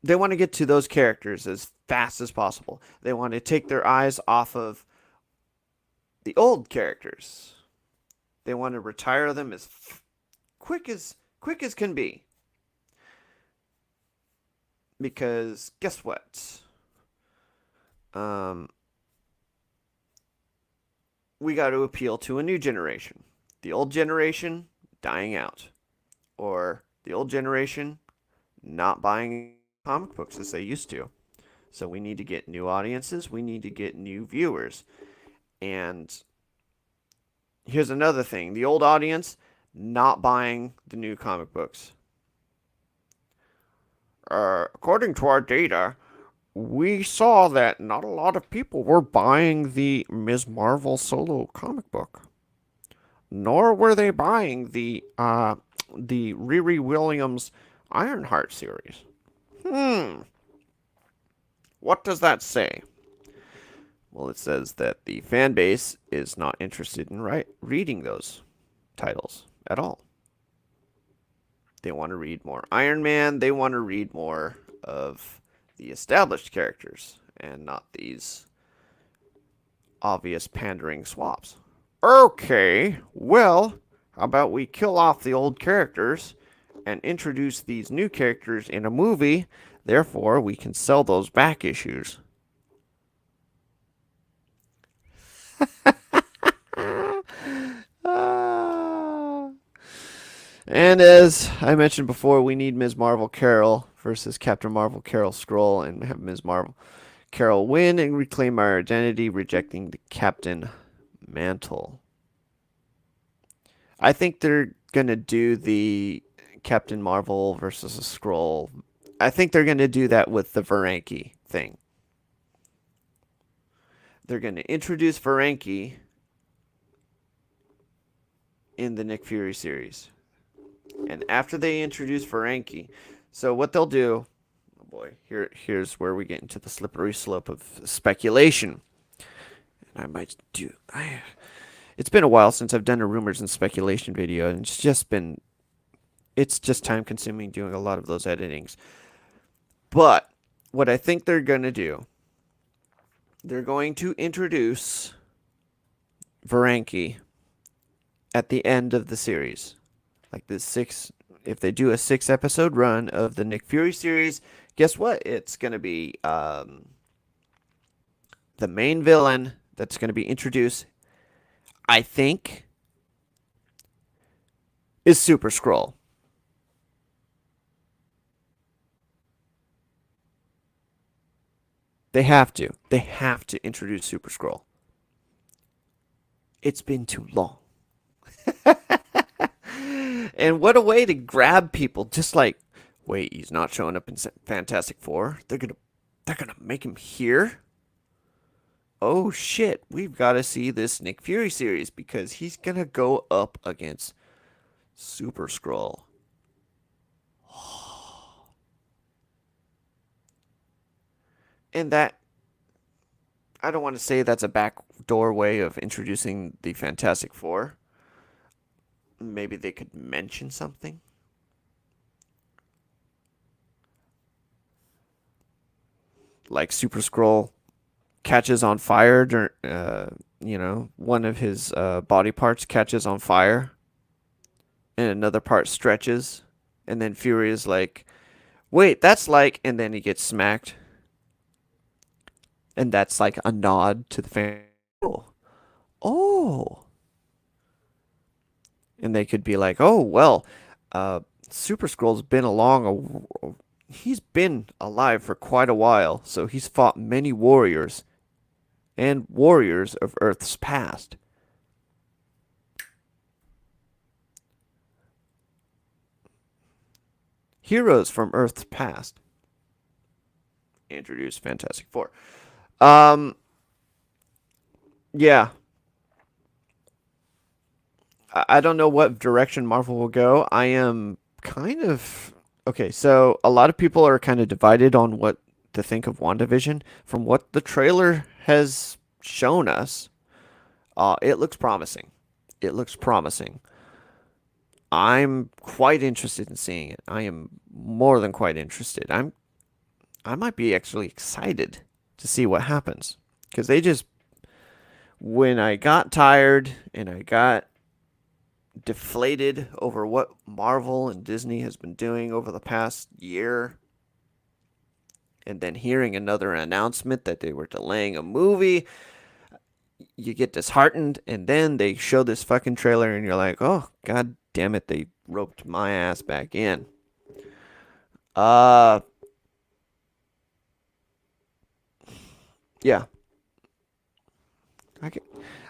They want to get to those characters as fast as possible. They want to take their eyes off of the old characters. They want to retire them as quick as can be. Because guess what? We got to appeal to a new generation. The old generation dying out, or the old generation not buying comic books as they used to. So we need to get new audiences. We need to get new viewers. And here's another thing. The old audience not buying the new comic books. According to our data, we saw that not a lot of people were buying the Ms. Marvel solo comic book. Nor were they buying the Riri Williams Ironheart series. What does that say? Well, it says that the fan base is not interested in reading those titles at all. They want to read more Iron Man. They want to read more of the established characters and not these obvious pandering swaps. Okay, well, how about we kill off the old characters and introduce these new characters in a movie? Therefore, we can sell those back issues. Ah. And as I mentioned before, we need Ms. Marvel Carol versus Captain Marvel Carol Skrull and have Ms. Marvel Carol win and reclaim our identity, rejecting the Captain mantle. I think they're going to do the Captain Marvel versus a Skrull. I think they're going to do that with the Veranke thing. They're going to introduce Veranke in the Nick Fury series. And after they introduce Veranke, so what they'll do, oh boy, here's where we get into the slippery slope of speculation. And I might do, it's been a while since I've done a rumors and speculation video, and it's just time consuming doing a lot of those editings. But what I think they're going to do, they're going to introduce Veranke at the end of the series. Like if they do a 6-episode run of the Nick Fury series, guess what? It's going to be the main villain that's going to be introduced, I think, is Super Skrull. They have to. They have to introduce Super Skrull. It's been too long. And what a way to grab people. Just like, wait, he's not showing up in Fantastic Four. They're gonna make him here. Oh shit, we've got to see this Nick Fury series because he's gonna go up against Super Skrull. And that, I don't want to say that's a backdoor way of introducing the Fantastic Four. Maybe they could mention something. Like Super Skrull catches on fire, one of his body parts catches on fire, and another part stretches, and then Fury is like, wait, that's like, and then he gets smacked. And that's like a nod to the fan. Oh. And they could be like, oh, well, Super Skrull's been he's been alive for quite a while, so he's fought many warriors and warriors of Earth's past. Heroes from Earth's past. Introduce Fantastic Four. Yeah. I don't know what direction Marvel will go. I am kind of okay. So a lot of people are kind of divided on what to think of WandaVision. From what the trailer has shown us, it looks promising. It looks promising. I'm quite interested in seeing it. I am more than quite interested. I might be actually excited to see what happens because when I got tired and I got deflated over what Marvel and Disney has been doing over the past year, and then hearing another announcement that they were delaying a movie, you get disheartened, and then they show this fucking trailer and you're like, oh, god damn it, they roped my ass back in. Yeah.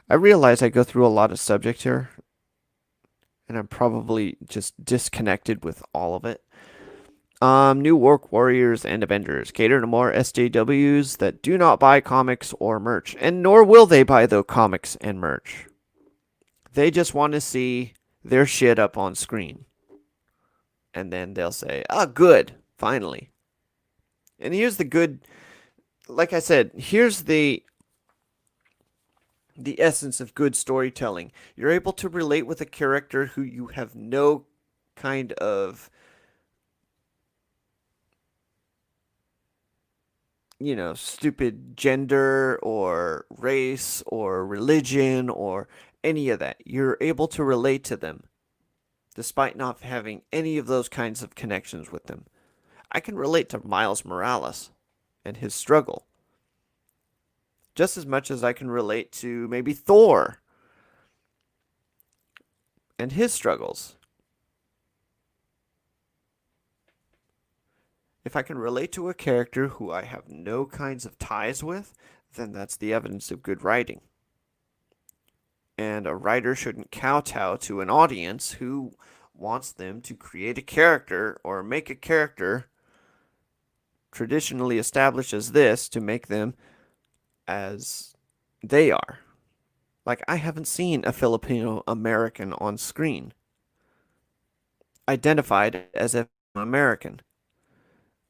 I realize I go through a lot of subject here, and I'm probably just disconnected with all of it. New Work Warriors and Avengers cater to more SJWs that do not buy comics or merch, and nor will they buy the comics and merch. They just want to see their shit up on screen. And then they'll say, ah, good, finally. And here's the good, like I said, here's the essence of good storytelling. You're able to relate with a character who you have no kind of stupid gender or race or religion or any of that. You're able to relate to them despite not having any of those kinds of connections with them. I can relate to Miles Morales and his struggle just as much as I can relate to maybe Thor and his struggles. If I can relate to a character who I have no kinds of ties with, then that's the evidence of good writing. And a writer shouldn't kowtow to an audience who wants them to create a character or make a character traditionally established as this to make them as they are. Like, I haven't seen a Filipino American on screen identified as a American.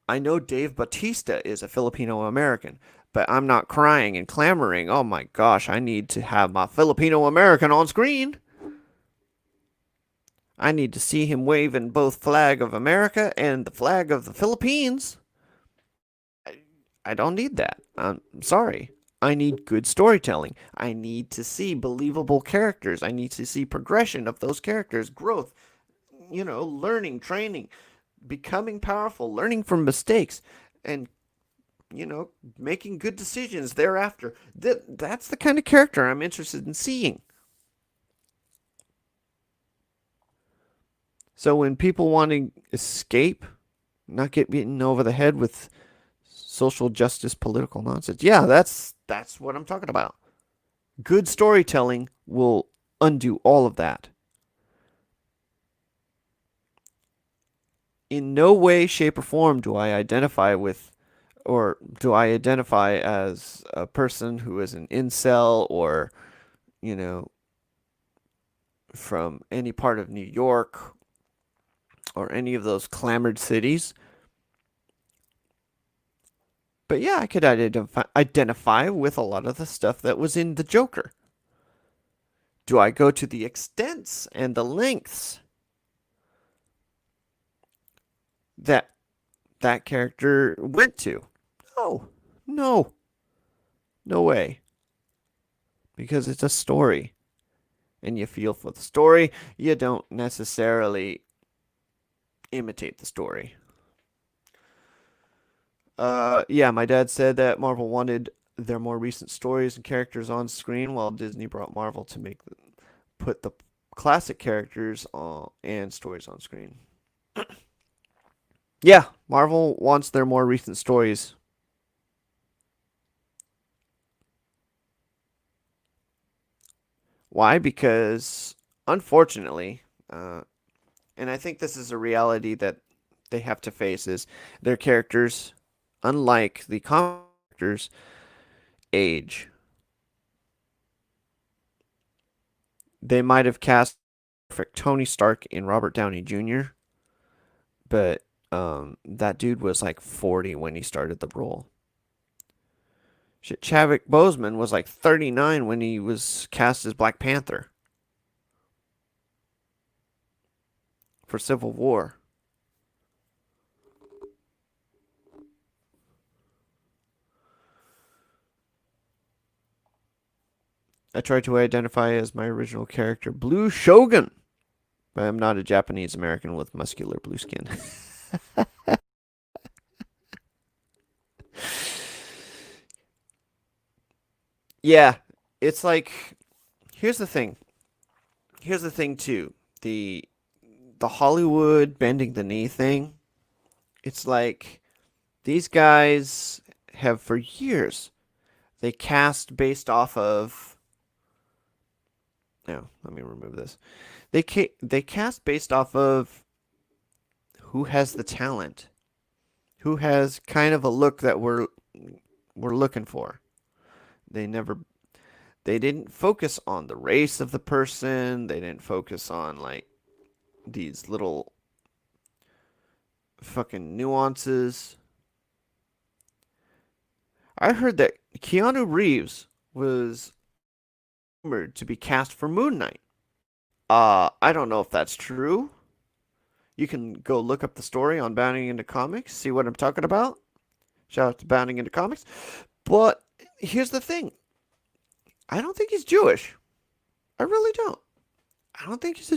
I know Dave Bautista is a Filipino American, but I'm not crying and clamoring, oh my gosh, I need to have my Filipino American on screen. I need to see him waving both flag of America and the flag of the Philippines. I don't need that. I'm sorry. I need good storytelling. I need to see believable characters. I need to see progression of those characters, growth, learning, training, becoming powerful, learning from mistakes, and, making good decisions thereafter. That's the kind of character I'm interested in seeing. So when people want to escape, not get beaten over the head with social justice political nonsense, yeah, that's what I'm talking about. Good storytelling will undo all of that. In no way, shape, or form do I identify with, or do I identify as a person who is an incel or, you know, from any part of New York or any of those clamored cities. But yeah, I could identify with a lot of the stuff that was in the Joker. Do I go to the extents and the lengths that that character went to? No, no, no way. Because it's a story. And you feel for the story. You don't necessarily imitate the story. Yeah, my dad said that Marvel wanted their more recent stories and characters on screen, while Disney brought Marvel to put the classic characters and stories on screen. Yeah, Marvel wants their more recent stories. Why? Because unfortunately, and I think this is a reality that they have to face, is their characters, unlike the comic characters, age. They might have cast perfect Tony Stark in Robert Downey Jr., but that dude was like 40 when he started the role. Shit, Chadwick Boseman was like 39 when he was cast as Black Panther for Civil War. I tried to identify as my original character, Blue Shogun, but I'm not a Japanese American with muscular blue skin. Yeah, it's like, here's the thing. Here's the thing too. The Hollywood bending the knee thing. It's like these guys have for years they cast based off of. No, let me remove this. They cast based off of who has the talent, who has kind of a look that we're looking for. They never they didn't focus on the race of the person. They didn't focus on like these little fucking nuances. I heard that Keanu Reeves was rumored to be cast for Moon Knight. I don't know if that's true. You can go look up the story on Bounding into Comics, see what I'm talking about. Shout out to Bounding into Comics. But here's the thing. I don't think he's Jewish. I really don't. I don't think he's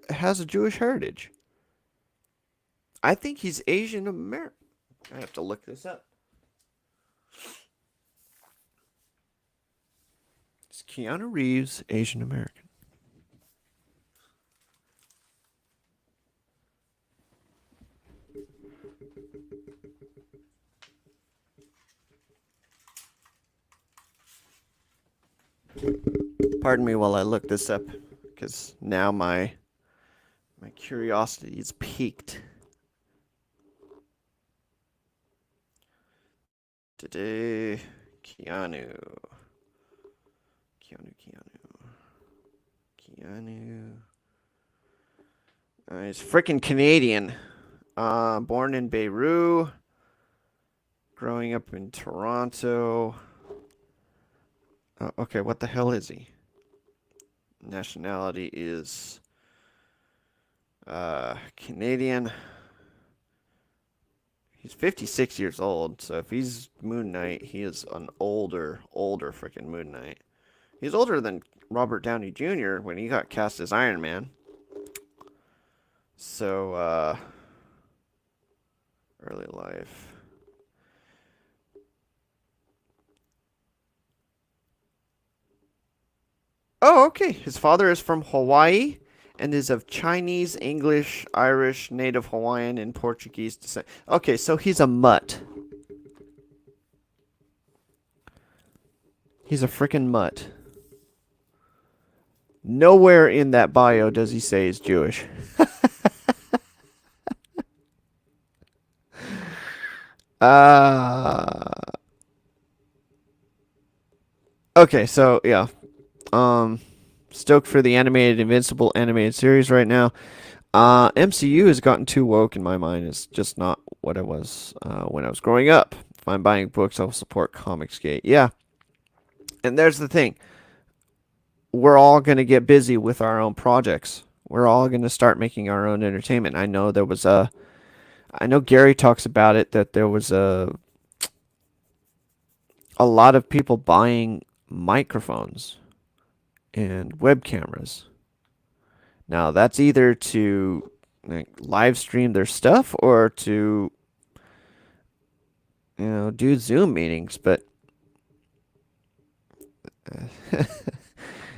has a Jewish heritage. I think he's Asian American. I have to look this up. Is Keanu Reeves Asian American? Pardon me while I look this up, because now my curiosity is piqued. Today, Keanu. He's freaking Canadian. Born in Beirut. Growing up in Toronto. Okay, what the hell is he? Nationality is Canadian. He's 56 years old, so if he's Moon Knight, he is an older freaking Moon Knight. He's older than Robert Downey Jr. when he got cast as Iron Man. So, early life. Oh, okay. His father is from Hawaii and is of Chinese, English, Irish, Native Hawaiian, and Portuguese descent. Okay, so he's a mutt. He's a freaking mutt. Nowhere in that bio does he say he's Jewish. uh Okay, so yeah. Stoked for the animated Invincible animated series right now. MCU has gotten too woke in my mind. It's just not what it was when I was growing up. If I'm buying books, I'll support Comicsgate. Yeah. And there's the thing. We're all going to get busy with our own projects. We're all going to start making our own entertainment. I know Gary talks about it, that there was a lot of people buying microphones and web cameras. Now, that's either to live stream their stuff or to do Zoom meetings, but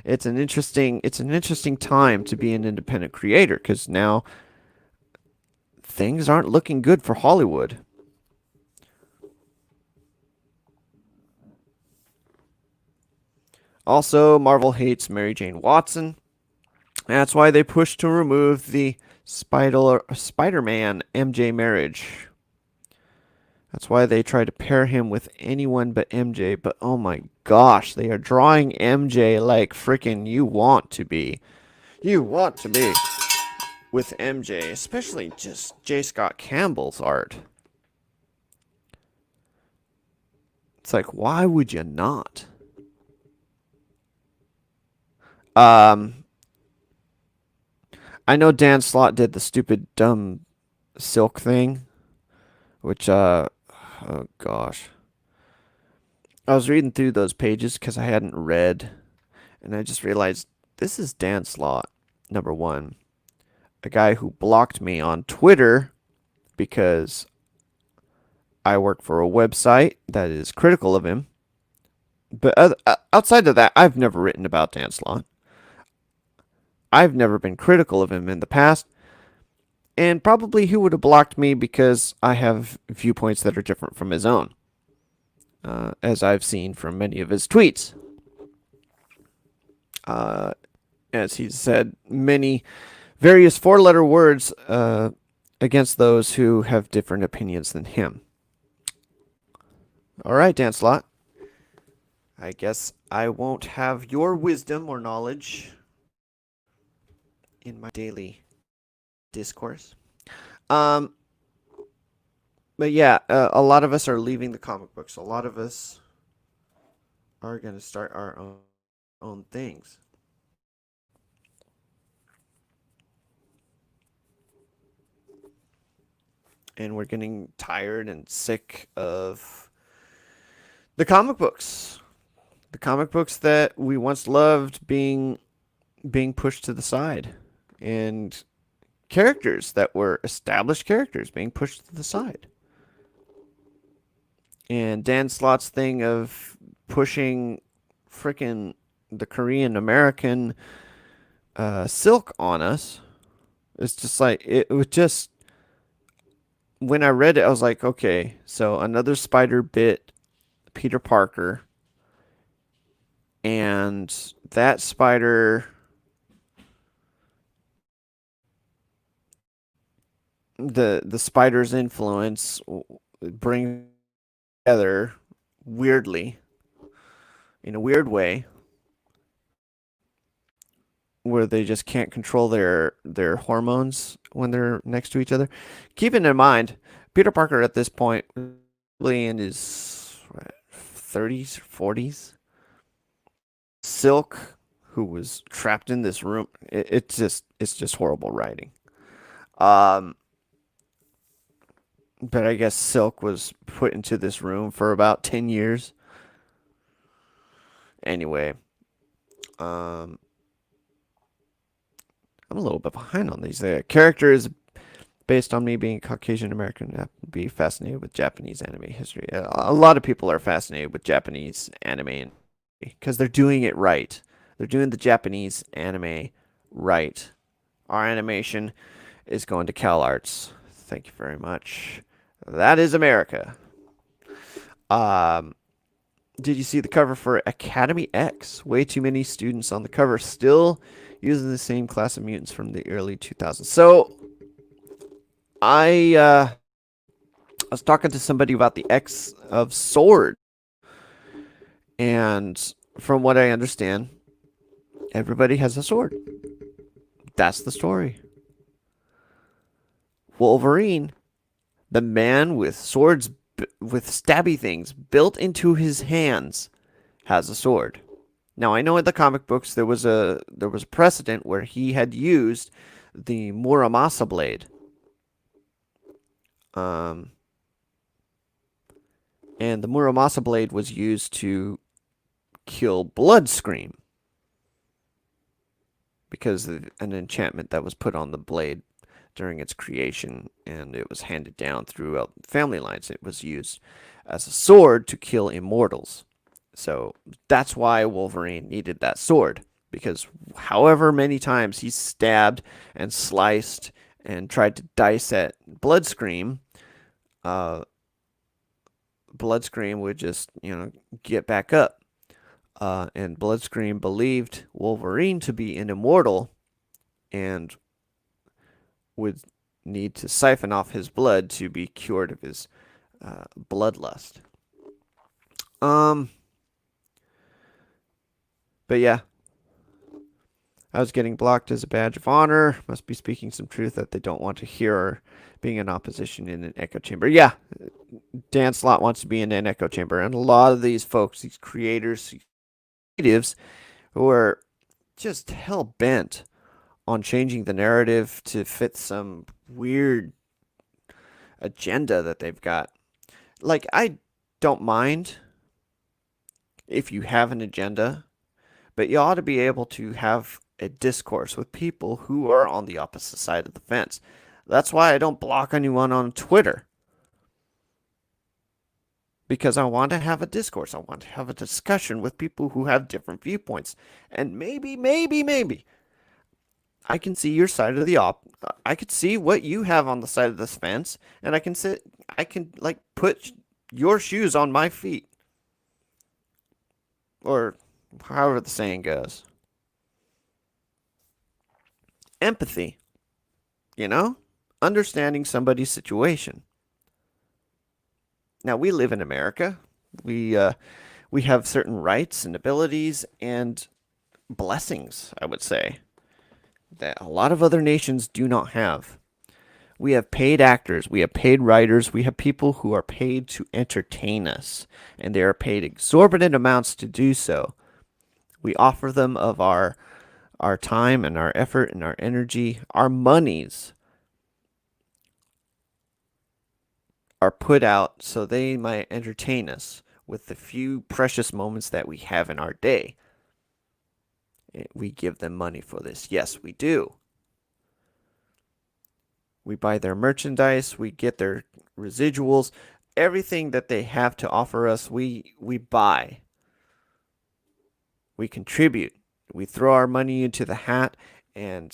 it's an interesting time to be an independent creator, because now things aren't looking good for Hollywood. Also, Marvel hates Mary Jane Watson. That's why they pushed to remove the Spider-Man MJ marriage. That's why they try to pair him with anyone but MJ. But oh my gosh, they are drawing MJ like freaking you want to be. You want to be with MJ, especially just J. Scott Campbell's art. It's like, why would you not? I know Dan Slott did the stupid dumb Silk thing, which oh gosh. I was reading through those pages because I hadn't read, and I just realized this is Dan Slott, number one. A guy who blocked me on Twitter because I work for a website that is critical of him. But outside of that, I've never written about Dan Slott. I've never been critical of him in the past. And probably he would have blocked me because I have viewpoints that are different from his own, as I've seen from many of his tweets. As he's said many various four-letter words against those who have different opinions than him. All right, Dan Slott. I guess I won't have your wisdom or knowledge in my daily discourse. But yeah, a lot of us are leaving the comic books. A lot of us are going to start our own things. and we're getting tired and sick of the comic books. The comic books that we once loved being pushed to the side, and characters that were established characters being pushed to the side. And Dan Slott's thing of pushing freaking the Korean American silk on us, it's just like it was just when I read it, I was like, okay, so another spider bit Peter Parker, and that spider, the spider's influence brings together weirdly, in a weird way, where they just can't control their hormones when they're next to each other. Keeping in mind, Peter Parker at this point, really in his 30s, 40s, Silk, who was trapped in this room, it's just horrible writing. Um, but I guess Silk was put into this room for about 10 years. Anyway, um, I'm a little bit behind on these. The character is based on me being Caucasian American. I be fascinated with Japanese anime history. A lot of people are fascinated with Japanese anime because they're doing it right. They're doing the Japanese anime right. Our animation is going to Cal Arts. Thank you very much. That is America. Um, did you see the cover for Academy X? Way too many students on the cover, still using the same class of mutants from the early 2000s. So I was talking to somebody about the X of Sword, and from what I understand, everybody has a sword. That's the story. Wolverine, the man with swords, with stabby things built into his hands, has a sword. Now I know in the comic books there was a precedent where he had used the Muramasa blade. Um, and the Muramasa blade was used to kill Bloodscream because of an enchantment that was put on the blade during its creation, and it was handed down throughout family lines. It was used as a sword to kill immortals. So that's why Wolverine needed that sword, because however many times he stabbed and sliced and tried to dice at Bloodscream, uh, Bloodscream would just, get back up. And Bloodscream believed Wolverine to be an immortal and would need to siphon off his blood to be cured of his bloodlust. Um, but yeah, I was getting blocked as a badge of honor. Must be speaking some truth that they don't want to hear, or being in opposition in an echo chamber. Yeah, Dan Slott wants to be in an echo chamber, and a lot of these folks, these creators, creatives, who are just hell bent on changing the narrative to fit some weird agenda that they've got. Like, I don't mind if you have an agenda, but you ought to be able to have a discourse with people who are on the opposite side of the fence. That's why I don't block anyone on Twitter. Because I want to have a discourse. I want to have a discussion with people who have different viewpoints. And maybe, I can see your side of the I could see what you have on the side of this fence, and I can like put your shoes on my feet, or however the saying goes. Empathy, you know, understanding somebody's situation. Now we live in America. We have certain rights and abilities and blessings, I would say, that a lot of other nations do not have. We have paid actors, we have paid writers, we have people who are paid to entertain us, and they are paid exorbitant amounts to do so. We offer them of our time and our effort and our energy, our monies, are put out so they might entertain us with the few precious moments that we have in our day. We give them money for this. Yes, we do. We buy their merchandise, we get their residuals, everything that they have to offer us, we buy. We contribute. We throw our money into the hat and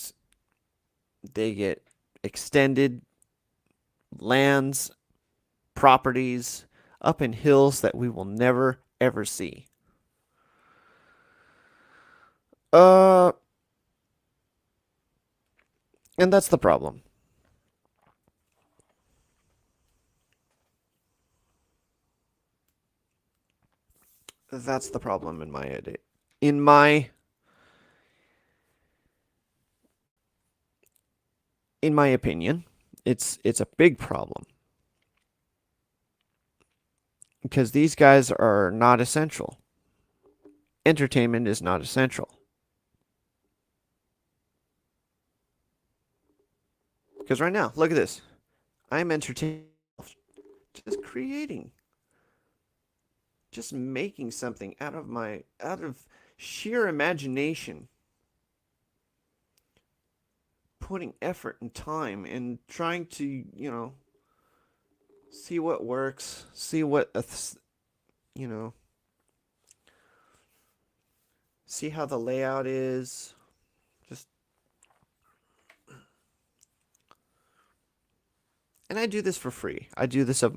they get extended lands, properties up in hills that we will never ever see. Uh and that's the problem. That's the problem in my edit. In my opinion, it's a big problem because these guys are not essential. Entertainment is not essential. Because right now, look at this. I'm entertaining, just creating, just making something out of sheer imagination, putting effort and time and trying to, see what works, see what you know, see how the layout is. Just and I do this for free. I do this of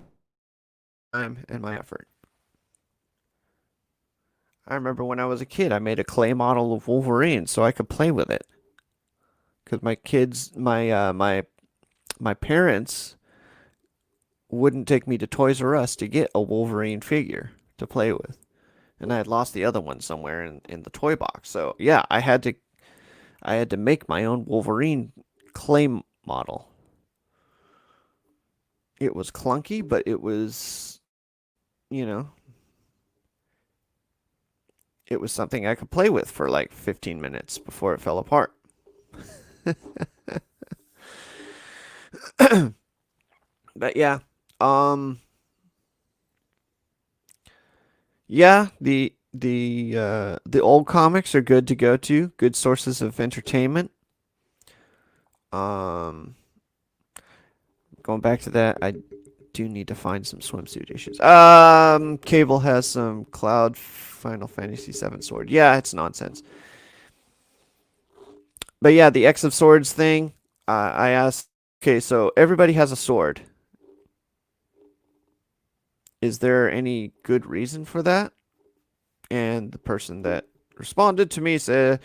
time and my effort. I remember when I was a kid, I made a clay model of Wolverine so I could play with it. Because my kids, my parents wouldn't take me to Toys R Us to get a Wolverine figure to play with, and I had lost the other one somewhere in the toy box. So yeah, I had to make my own Wolverine clay model. It was clunky, but it was, you know, it was something I could play with for like 15 minutes before it fell apart. But yeah, um, yeah, the old comics are good to go to, good sources of entertainment. Um, Going back to that, I do need to find some swimsuit issues. Cable has some Cloud Final Fantasy VII sword. Yeah, it's nonsense. But yeah, the X of Swords thing. I asked. Okay, so everybody has a sword. Is there any good reason for that? And the person that responded to me said,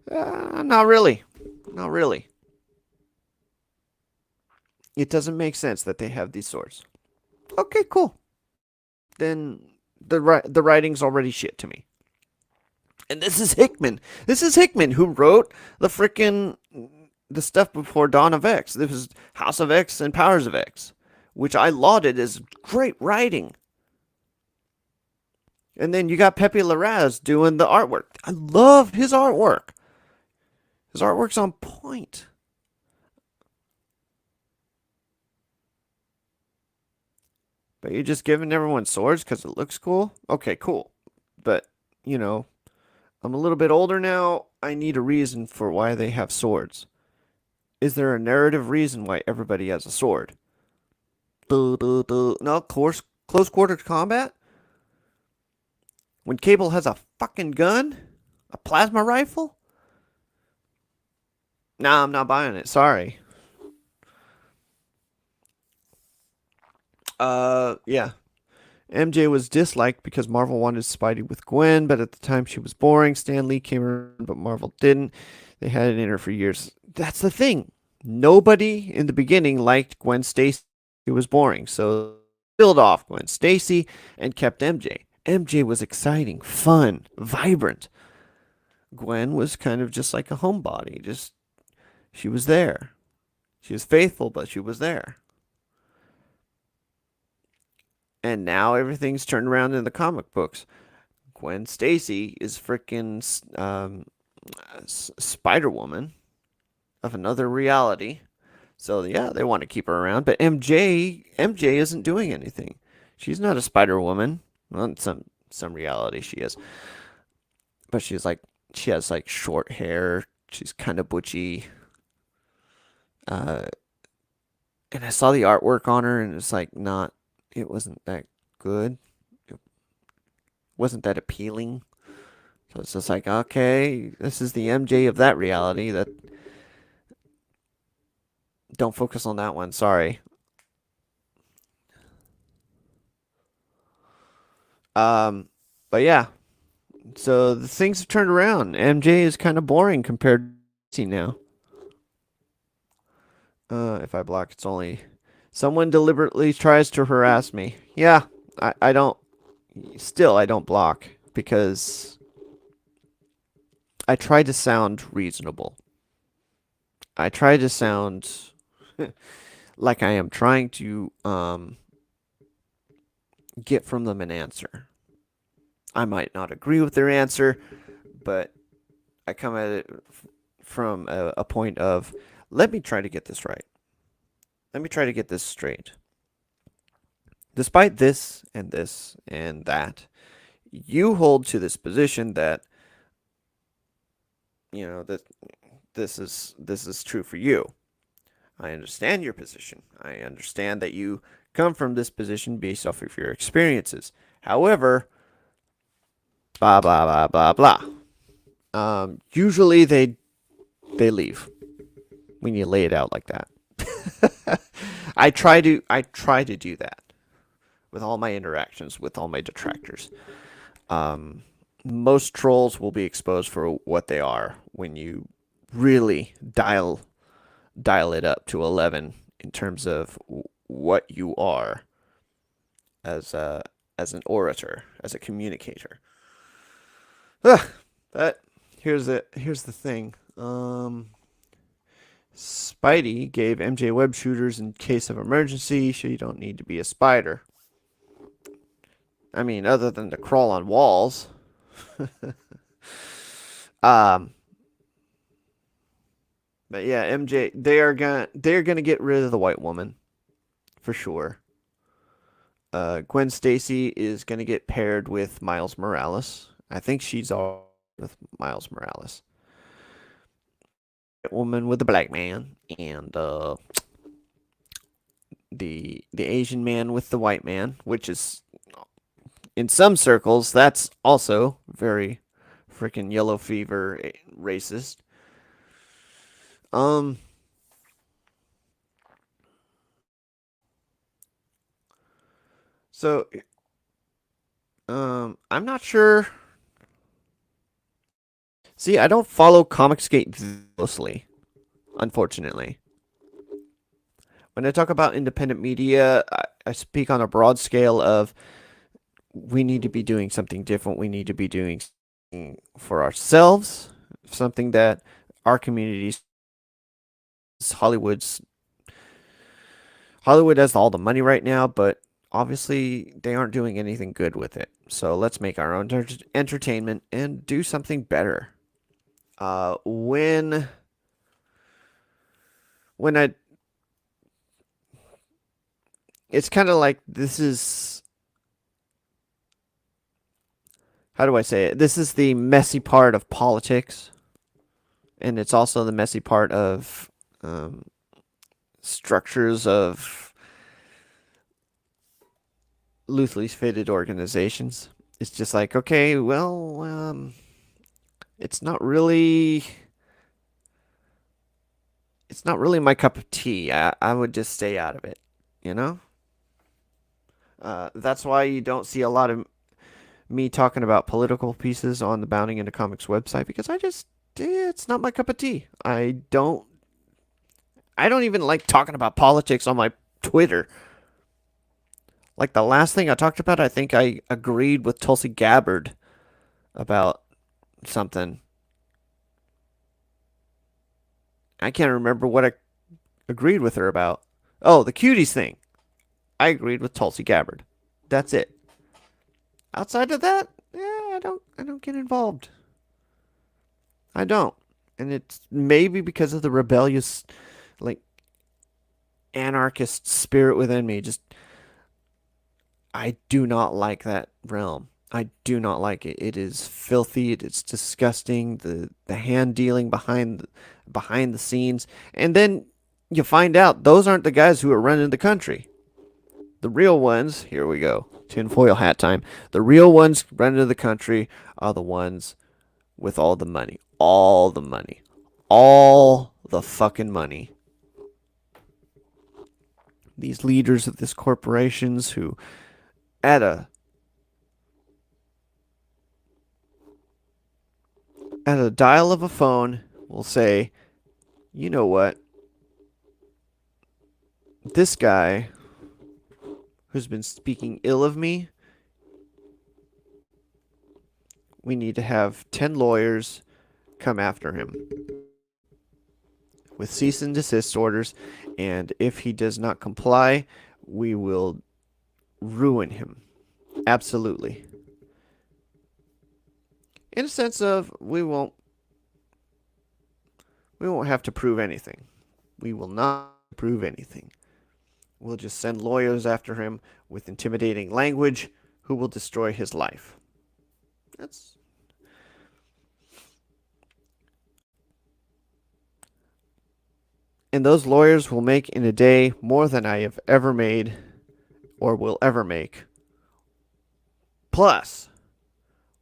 "Not really, not really. It doesn't make sense that they have these swords." Okay, cool. Then the writing's already shit to me. And this is Hickman. This is Hickman who wrote the stuff before Dawn of X. This was House of X and Powers of X, which I lauded as great writing. And then you got Pepe Larraz doing the artwork. I love his artwork. His artwork's on point. But you're just giving everyone swords because it looks cool? Okay, cool. But, you know, I'm a little bit older now. I need a reason for why they have swords. Is there a narrative reason why everybody has a sword? No, close quarter combat? When Cable has a fucking gun? A plasma rifle? Nah, I'm not buying it. Sorry. Yeah. MJ was disliked because Marvel wanted Spidey with Gwen, but at the time she was boring. Stan Lee came around, but Marvel didn't. They had it in her for years. That's the thing. Nobody in the beginning liked Gwen Stacy. It was boring. So killed off Gwen Stacy and kept MJ. MJ was exciting, fun, vibrant. Gwen was kind of just like a homebody. Just she was there. She was faithful, but she was there. And now everything's turned around in the comic books. Gwen Stacy is freaking Spider Woman of another reality. So yeah, they want to keep her around, but MJ isn't doing anything. She's not a Spider Woman. Well, in some reality she is, but she has like short hair. She's kind of butchy. Uh, and I saw the artwork on her, and it's like not. It wasn't that good. It wasn't that appealing. So it's just like, okay, this is the MJ of that reality. That don't focus on that one. Sorry. Um, but yeah, so the things have turned around. MJ is kind of boring compared to now. If I block, it's only someone deliberately tries to harass me. Yeah, I don't. Still, I don't block because I try to sound reasonable. I try to sound like I am trying to get from them an answer. I might not agree with their answer, but I come at it from a point of let me try to get this right. Let me try to get this straight. Despite this and that, you hold to this position that that this is true for you. I understand your position. I understand that you come from this position based off of your experiences. However, blah blah blah blah blah. Usually they leave when you lay it out like that. I try to do that with all my interactions with all my detractors. Um, Most trolls will be exposed for what they are when you really dial it up to 11 in terms of what you are as a as an orator, as a communicator. But here's the thing. Spidey gave MJ web shooters in case of emergency, so you don't need to be a spider. I mean, other than to crawl on walls. um, but yeah, MJ, they're gonna get rid of the white woman for sure. Gwen Stacy is gonna get paired with Miles Morales. I think she's all with Miles Morales. Woman with the black man, and the Asian man with the white man, which is in some circles that's also very freaking yellow fever racist. Um, so I'm not sure. See, I don't follow Comicsgate closely, unfortunately. When I talk about independent media, I speak on a broad scale of we need to be doing something different. We need to be doing something for ourselves, something that our communities, Hollywood's Hollywood has all the money right now, but obviously they aren't doing anything good with it. So let's make our own entertainment and do something better. Uh, when when I, it's kind of like this is how do I say it? This is the messy part of politics, and it's also the messy part of um, structures of loosely fitted organizations. It's just like, okay, well, it's not really, it's not really my cup of tea. I would just stay out of it, you know. That's why you don't see a lot of me talking about political pieces on the Bounding into Comics website because it's not my cup of tea. I don't even like talking about politics on my Twitter. Like the last thing I talked about, I think I agreed with Tulsi Gabbard about something. I can't remember what I agreed with her about. Oh, the cuties thing. I agreed with Tulsi Gabbard. That's it. Outside of that, yeah, I don't get involved. I don't. And it's maybe because of the rebellious like anarchist spirit within me. Just I do not like that realm. I do not like it. It is filthy. It is disgusting. The hand dealing behind the scenes, and then you find out those aren't the guys who are running the country. The real ones, here we go, tinfoil hat time. The real ones running the country are the ones with all the money, all the money, all the fucking money. These leaders of these corporations who, at a dial of a phone, will say, you know what, this guy who's been speaking ill of me, we need to have 10 lawyers come after him with cease and desist orders, and if he does not comply, we will ruin him. Absolutely. In a sense of we won't have to prove anything. We will not prove anything. We'll just send lawyers after him with intimidating language who will destroy his life. That's And those lawyers will make in a day more than I have ever made or will ever make. Plus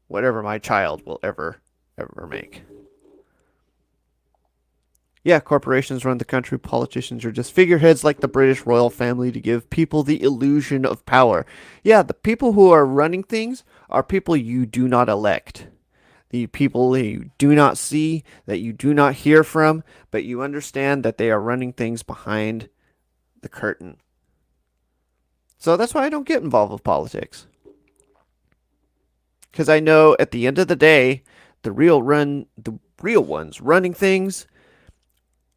whatever my child will ever make. Yeah, corporations run the country. Politicians are just figureheads like the British royal family to give people the illusion of power. Yeah, the people who are running things are people you do not elect. The people you do not see, that you do not hear from, but you understand that they are running things behind the curtain. So that's why I don't get involved with politics. Because I know at the end of the day, the real ones running things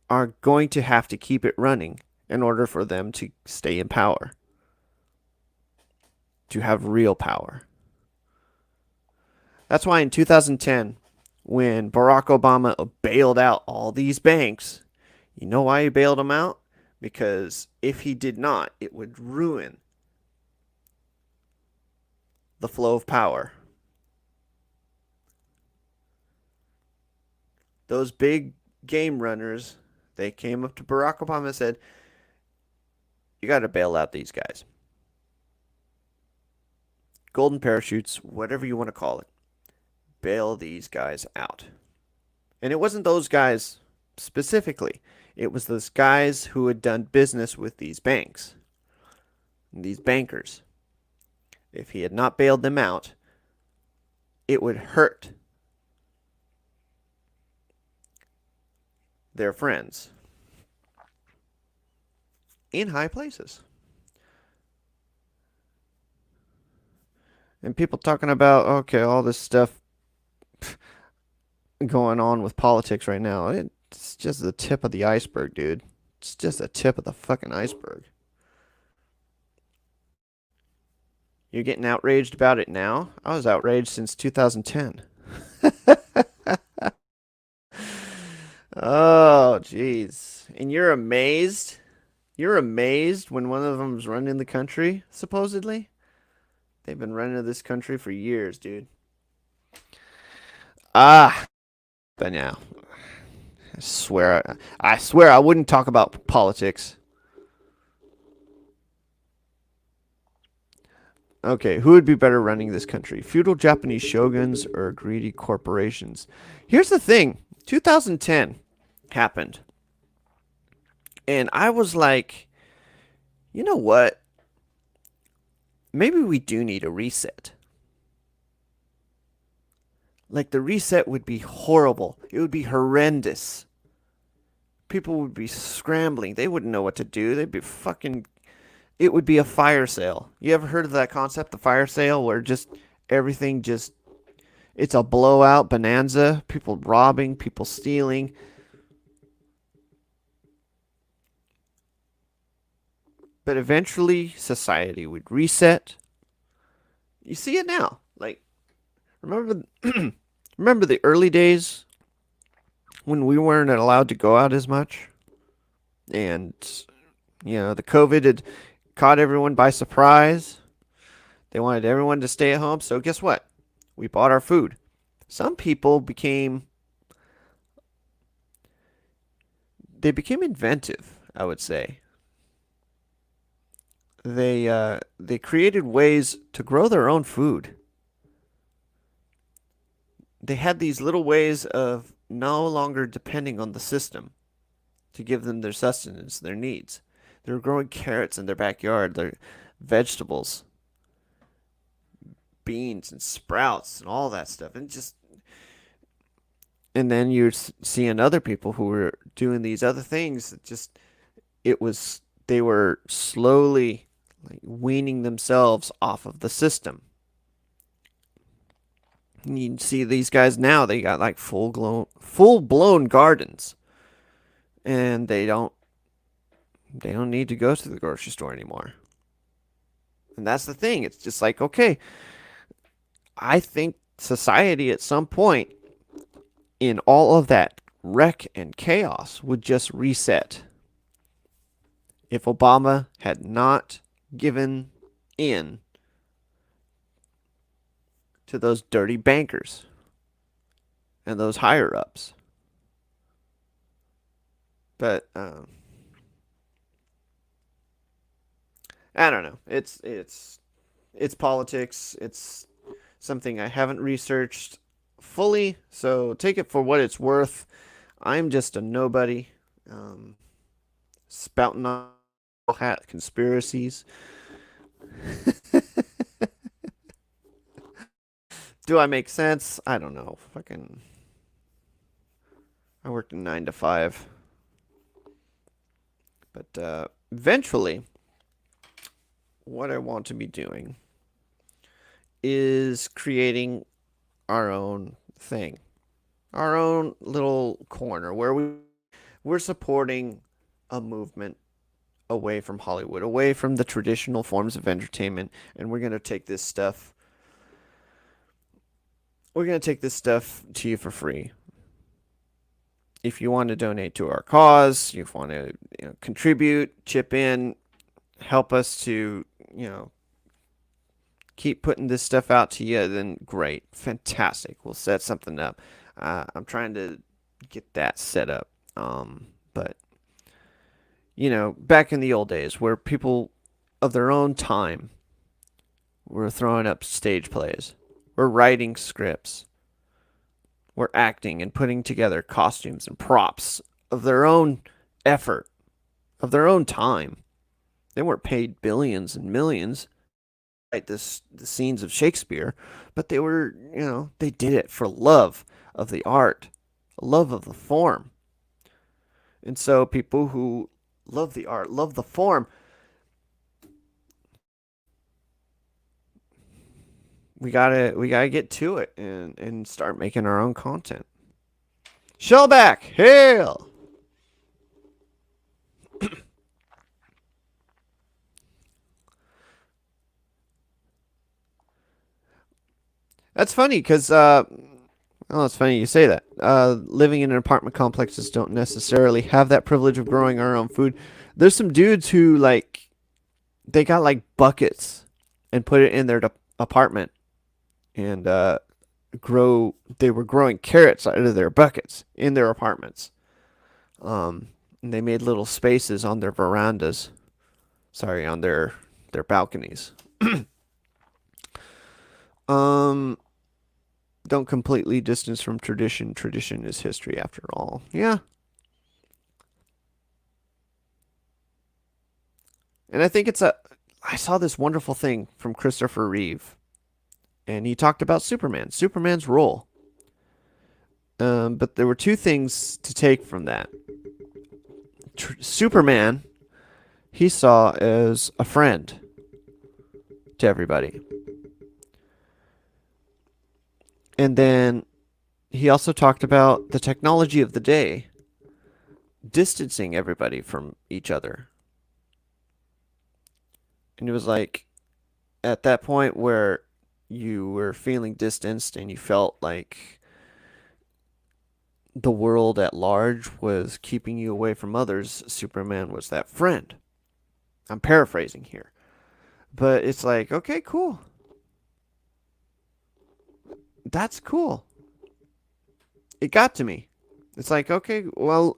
are going to have to keep it running in order for them to stay in power, to have real power. That's why in 2010, when Barack Obama bailed out all these banks, you know why he bailed them out? Because if he did not, it would ruin the flow of power. Those big game runners, they came up to Barack Obama and said, you got to bail out these guys. Golden parachutes, whatever you want to call it. Bail these guys out. And it wasn't those guys specifically. It was those guys who had done business with these banks, these bankers. If he had not bailed them out, it would hurt their friends in high places. And people talking about, okay, all this stuff going on with politics right now. It's just the tip of the iceberg, dude. It's just the tip of the fucking iceberg. You're getting outraged about it now? I was outraged since 2010. Oh, jeez. And you're amazed? You're amazed when one of them's running the country, supposedly? They've been running this country for years, dude. Ah, but now, I swear I wouldn't talk about politics. Okay, who would be better running this country? Feudal Japanese shoguns or greedy corporations? Here's the thing. 2010 happened. And I was like, you know what? Maybe we do need a reset. Like, the reset would be horrible. It would be horrendous. People would be scrambling. They wouldn't know what to do. They'd be fucking. It would be a fire sale. You ever heard of that concept, the fire sale, where just everything just. It's a blowout bonanza. People robbing, people stealing. But eventually, society would reset. You see it now. Like, remember, remember the early days when we weren't allowed to go out as much, and The COVID had caught everyone by surprise. They wanted everyone to stay at home. So guess what? We bought our food. Some people became inventive, I would say. They created ways to grow their own food. They had these little ways of no longer depending on the system to give them their sustenance, their needs. They were growing carrots in their backyard, their vegetables, beans and sprouts and all that stuff. And then you're seeing other people who were doing these other things that just it was they were slowly like weaning themselves off of the system. You can see these guys now, they got like full blown gardens, and they don't need to go to the grocery store anymore. And that's the thing. It's just like, okay, I think society at some point in all of that wreck and chaos would just reset if Obama had not given in to those dirty bankers and those higher ups. But I don't know. It's politics. It's something I haven't researched fully, so take it for what it's worth. I'm just a nobody, um, spouting on hat conspiracies. Do I make sense? I don't know. I worked a 9 to 5, but eventually, what I want to be doing is creating our own thing, our own little corner where we're supporting a movement away from Hollywood, away from the traditional forms of entertainment, and we're going to take this stuff to you for free. If you want to donate to our cause, you want to contribute, chip in, help us to, keep putting this stuff out to you, then great, fantastic. We'll set something up. I'm trying to get that set up. But back in the old days where people of their own time were throwing up stage plays, were writing scripts, were acting and putting together costumes and props of their own effort, of their own time. They weren't paid billions and millions write the scenes of Shakespeare, but they did it for love of the art, love of the form. And so people who love the art, love the form, we gotta get to it and start making our own content. Shellback, hail! That's funny because oh, it's funny you say that. Living in an apartment complexes don't necessarily have that privilege of growing our own food. There's some dudes who they got like buckets and put it in their apartment and grow. They were growing carrots out of their buckets in their apartments. And they made little spaces on their verandas. Sorry, on their balconies. um, don't completely distance from tradition. Tradition is history after all. Yeah. And I think I saw this wonderful thing from Christopher Reeve, and he talked about Superman's role. But there were two things to take from that. Superman, he saw as a friend to everybody. And then he also talked about the technology of the day distancing everybody from each other. And it was like at that point where you were feeling distanced and you felt like the world at large was keeping you away from others, Superman was that friend. I'm paraphrasing here. But it's like, okay, cool. That's cool. It got to me. It's like, okay, well,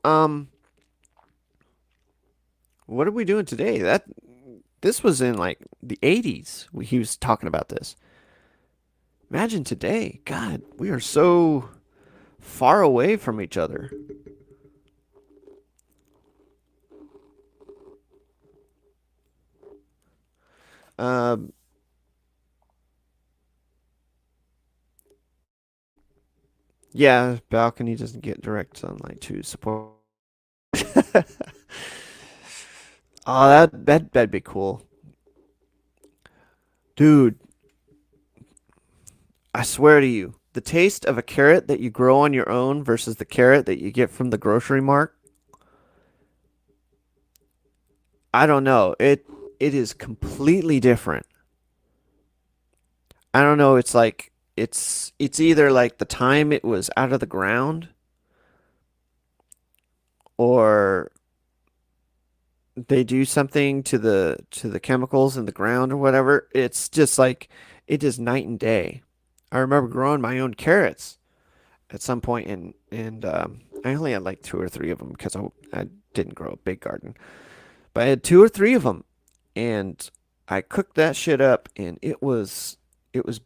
what are we doing today? That this was in like the 80s. He was talking about this. Imagine today. God, we are so far away from each other. Um, yeah, balcony doesn't get direct sunlight to support. Oh, that'd be cool, dude. I swear to you, the taste of a carrot that you grow on your own versus the carrot that you get from the grocery mart. I don't know. It is completely different. I don't know. It's like it's either like the time it was out of the ground or they do something to the chemicals in the ground or whatever. It's just like it is night and day. I remember growing my own carrots at some point, and I only had like two or three of them because I didn't grow a big garden, but I had two or three of them, and I cooked that shit up, and it was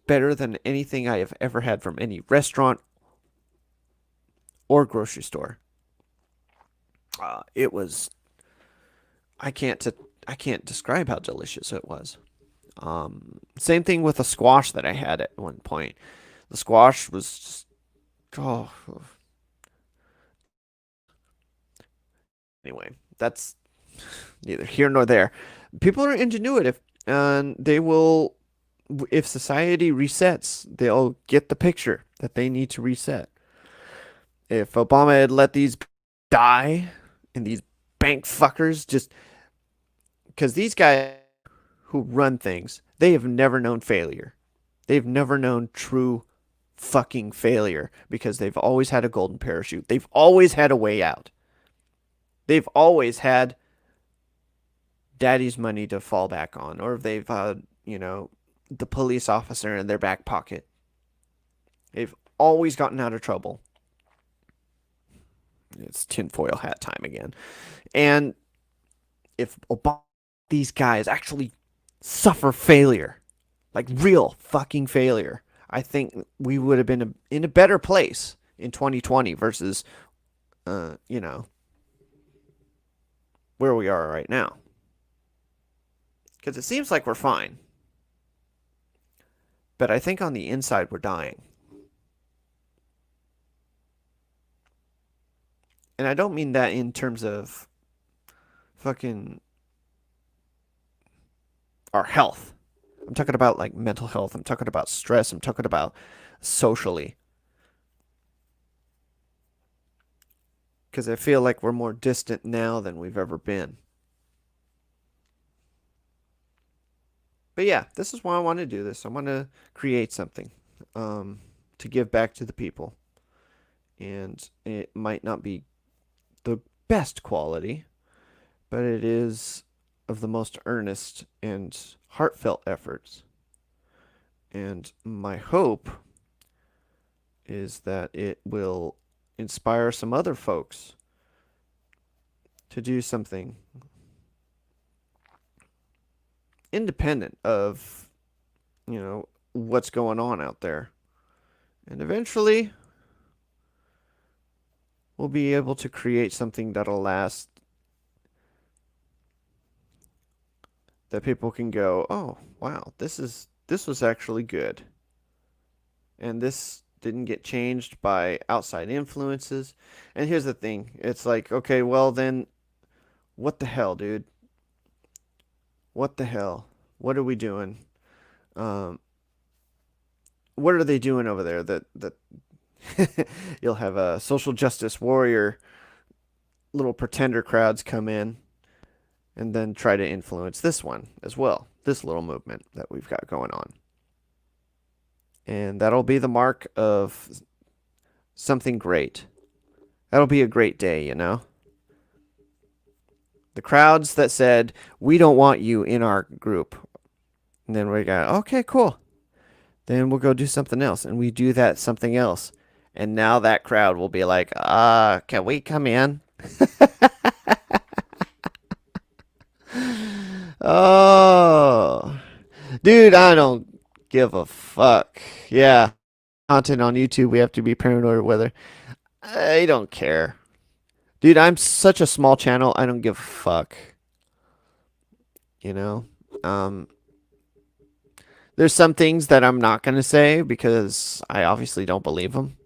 better than anything I have ever had from any restaurant or grocery store. It was I can't t- I can't describe how delicious it was. Same thing with a squash that I had at one point. The squash was just oh. Anyway, that's neither here nor there. People are ingenuitive, and they will. If society resets, they'll get the picture that they need to reset. If Obama had let these die and these bank fuckers just because these guys who run things, they have never known failure. They've never known true fucking failure because they've always had a golden parachute. They've always had a way out. They've always had daddy's money to fall back on, or they've had, the police officer in their back pocket. They've always gotten out of trouble. It's tinfoil hat time again. And if Obama, these guys actually suffer failure, like real fucking failure, I think we would have been in a better place in 2020 versus, uh, you know, where we are right now. Because it seems like we're fine, but I think on the inside we're dying. And I don't mean that in terms of fucking our health. I'm talking about like mental health. I'm talking about stress. I'm talking about socially. Because I feel like we're more distant now than we've ever been. But yeah, this is why I want to do this. I want to create something to give back to the people. And it might not be the best quality, but it is of the most earnest and heartfelt efforts. And my hope is that it will inspire some other folks to do something independent of, what's going on out there. And eventually, we'll be able to create something that'll last, that people can go, "Oh, wow, this was actually good." And this didn't get changed by outside influences. And here's the thing. It's like, okay, well then what the hell, dude? What the hell? What are we doing? Um, what are they doing over there? That you'll have a social justice warrior little pretender crowds come in and then try to influence this one as well. This little movement that we've got going on. And that'll be the mark of something great. That'll be a great day, you know? The crowds that said, we don't want you in our group. And then we go, okay, cool. Then we'll go do something else. And we do that something else. And now that crowd will be like, can we come in? Oh, dude, I don't give a fuck. Yeah, content on YouTube, we have to be paranoid whether. I don't care. Dude, I'm such a small channel, I don't give a fuck. You know? Um, there's some things that I'm not going to say because I obviously don't believe them.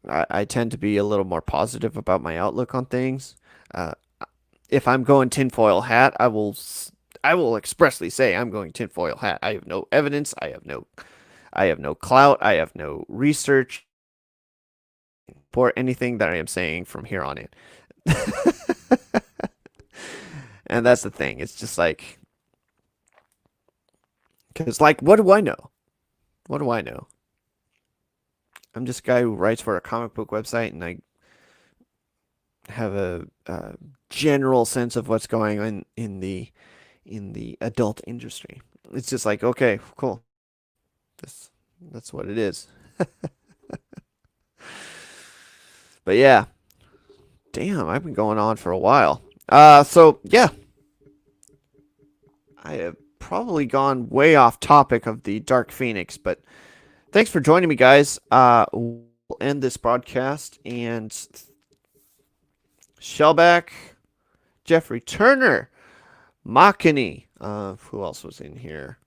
I tend to be a little more positive about my outlook on things. Uh, if I'm going tinfoil hat, I will expressly say I'm going tinfoil hat. I have no evidence. I have no clout. I have no research for anything that I am saying from here on in. And that's the thing. It's just like, because like, what do I know? What do I know? I'm just a guy who writes for a comic book website, and I have a general sense of what's going on in the adult industry. It's just like, okay, cool. That's what it is. But yeah, damn, I've been going on for a while. So yeah, I have probably gone way off topic of the Dark Phoenix, but thanks for joining me, guys. We'll end this broadcast, and Shellback, Jeffrey Turner, Makani. Who else was in here?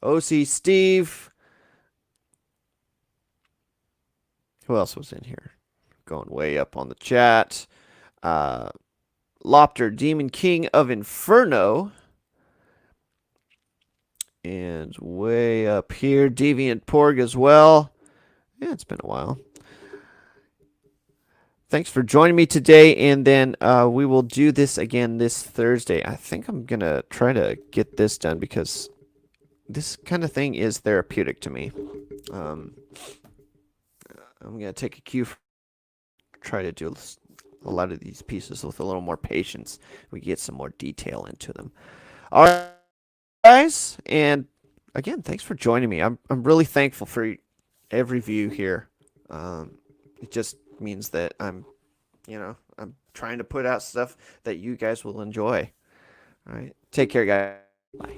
OC Steve. Who else was in here? Going way up on the chat. Lopter, Demon King of Inferno. And way up here, Deviant Porg as well. Yeah, it's been a while. Thanks for joining me today, and then we will do this again this Thursday. I think I'm going to try to get this done because this kind of thing is therapeutic to me. I'm going to take a cue from try to do a lot of these pieces with a little more patience. We get some more detail into them. All right, guys, and again, thanks for joining me. I'm really thankful for every view here. It just means that I'm trying to put out stuff that you guys will enjoy. All right, take care, guys. Bye.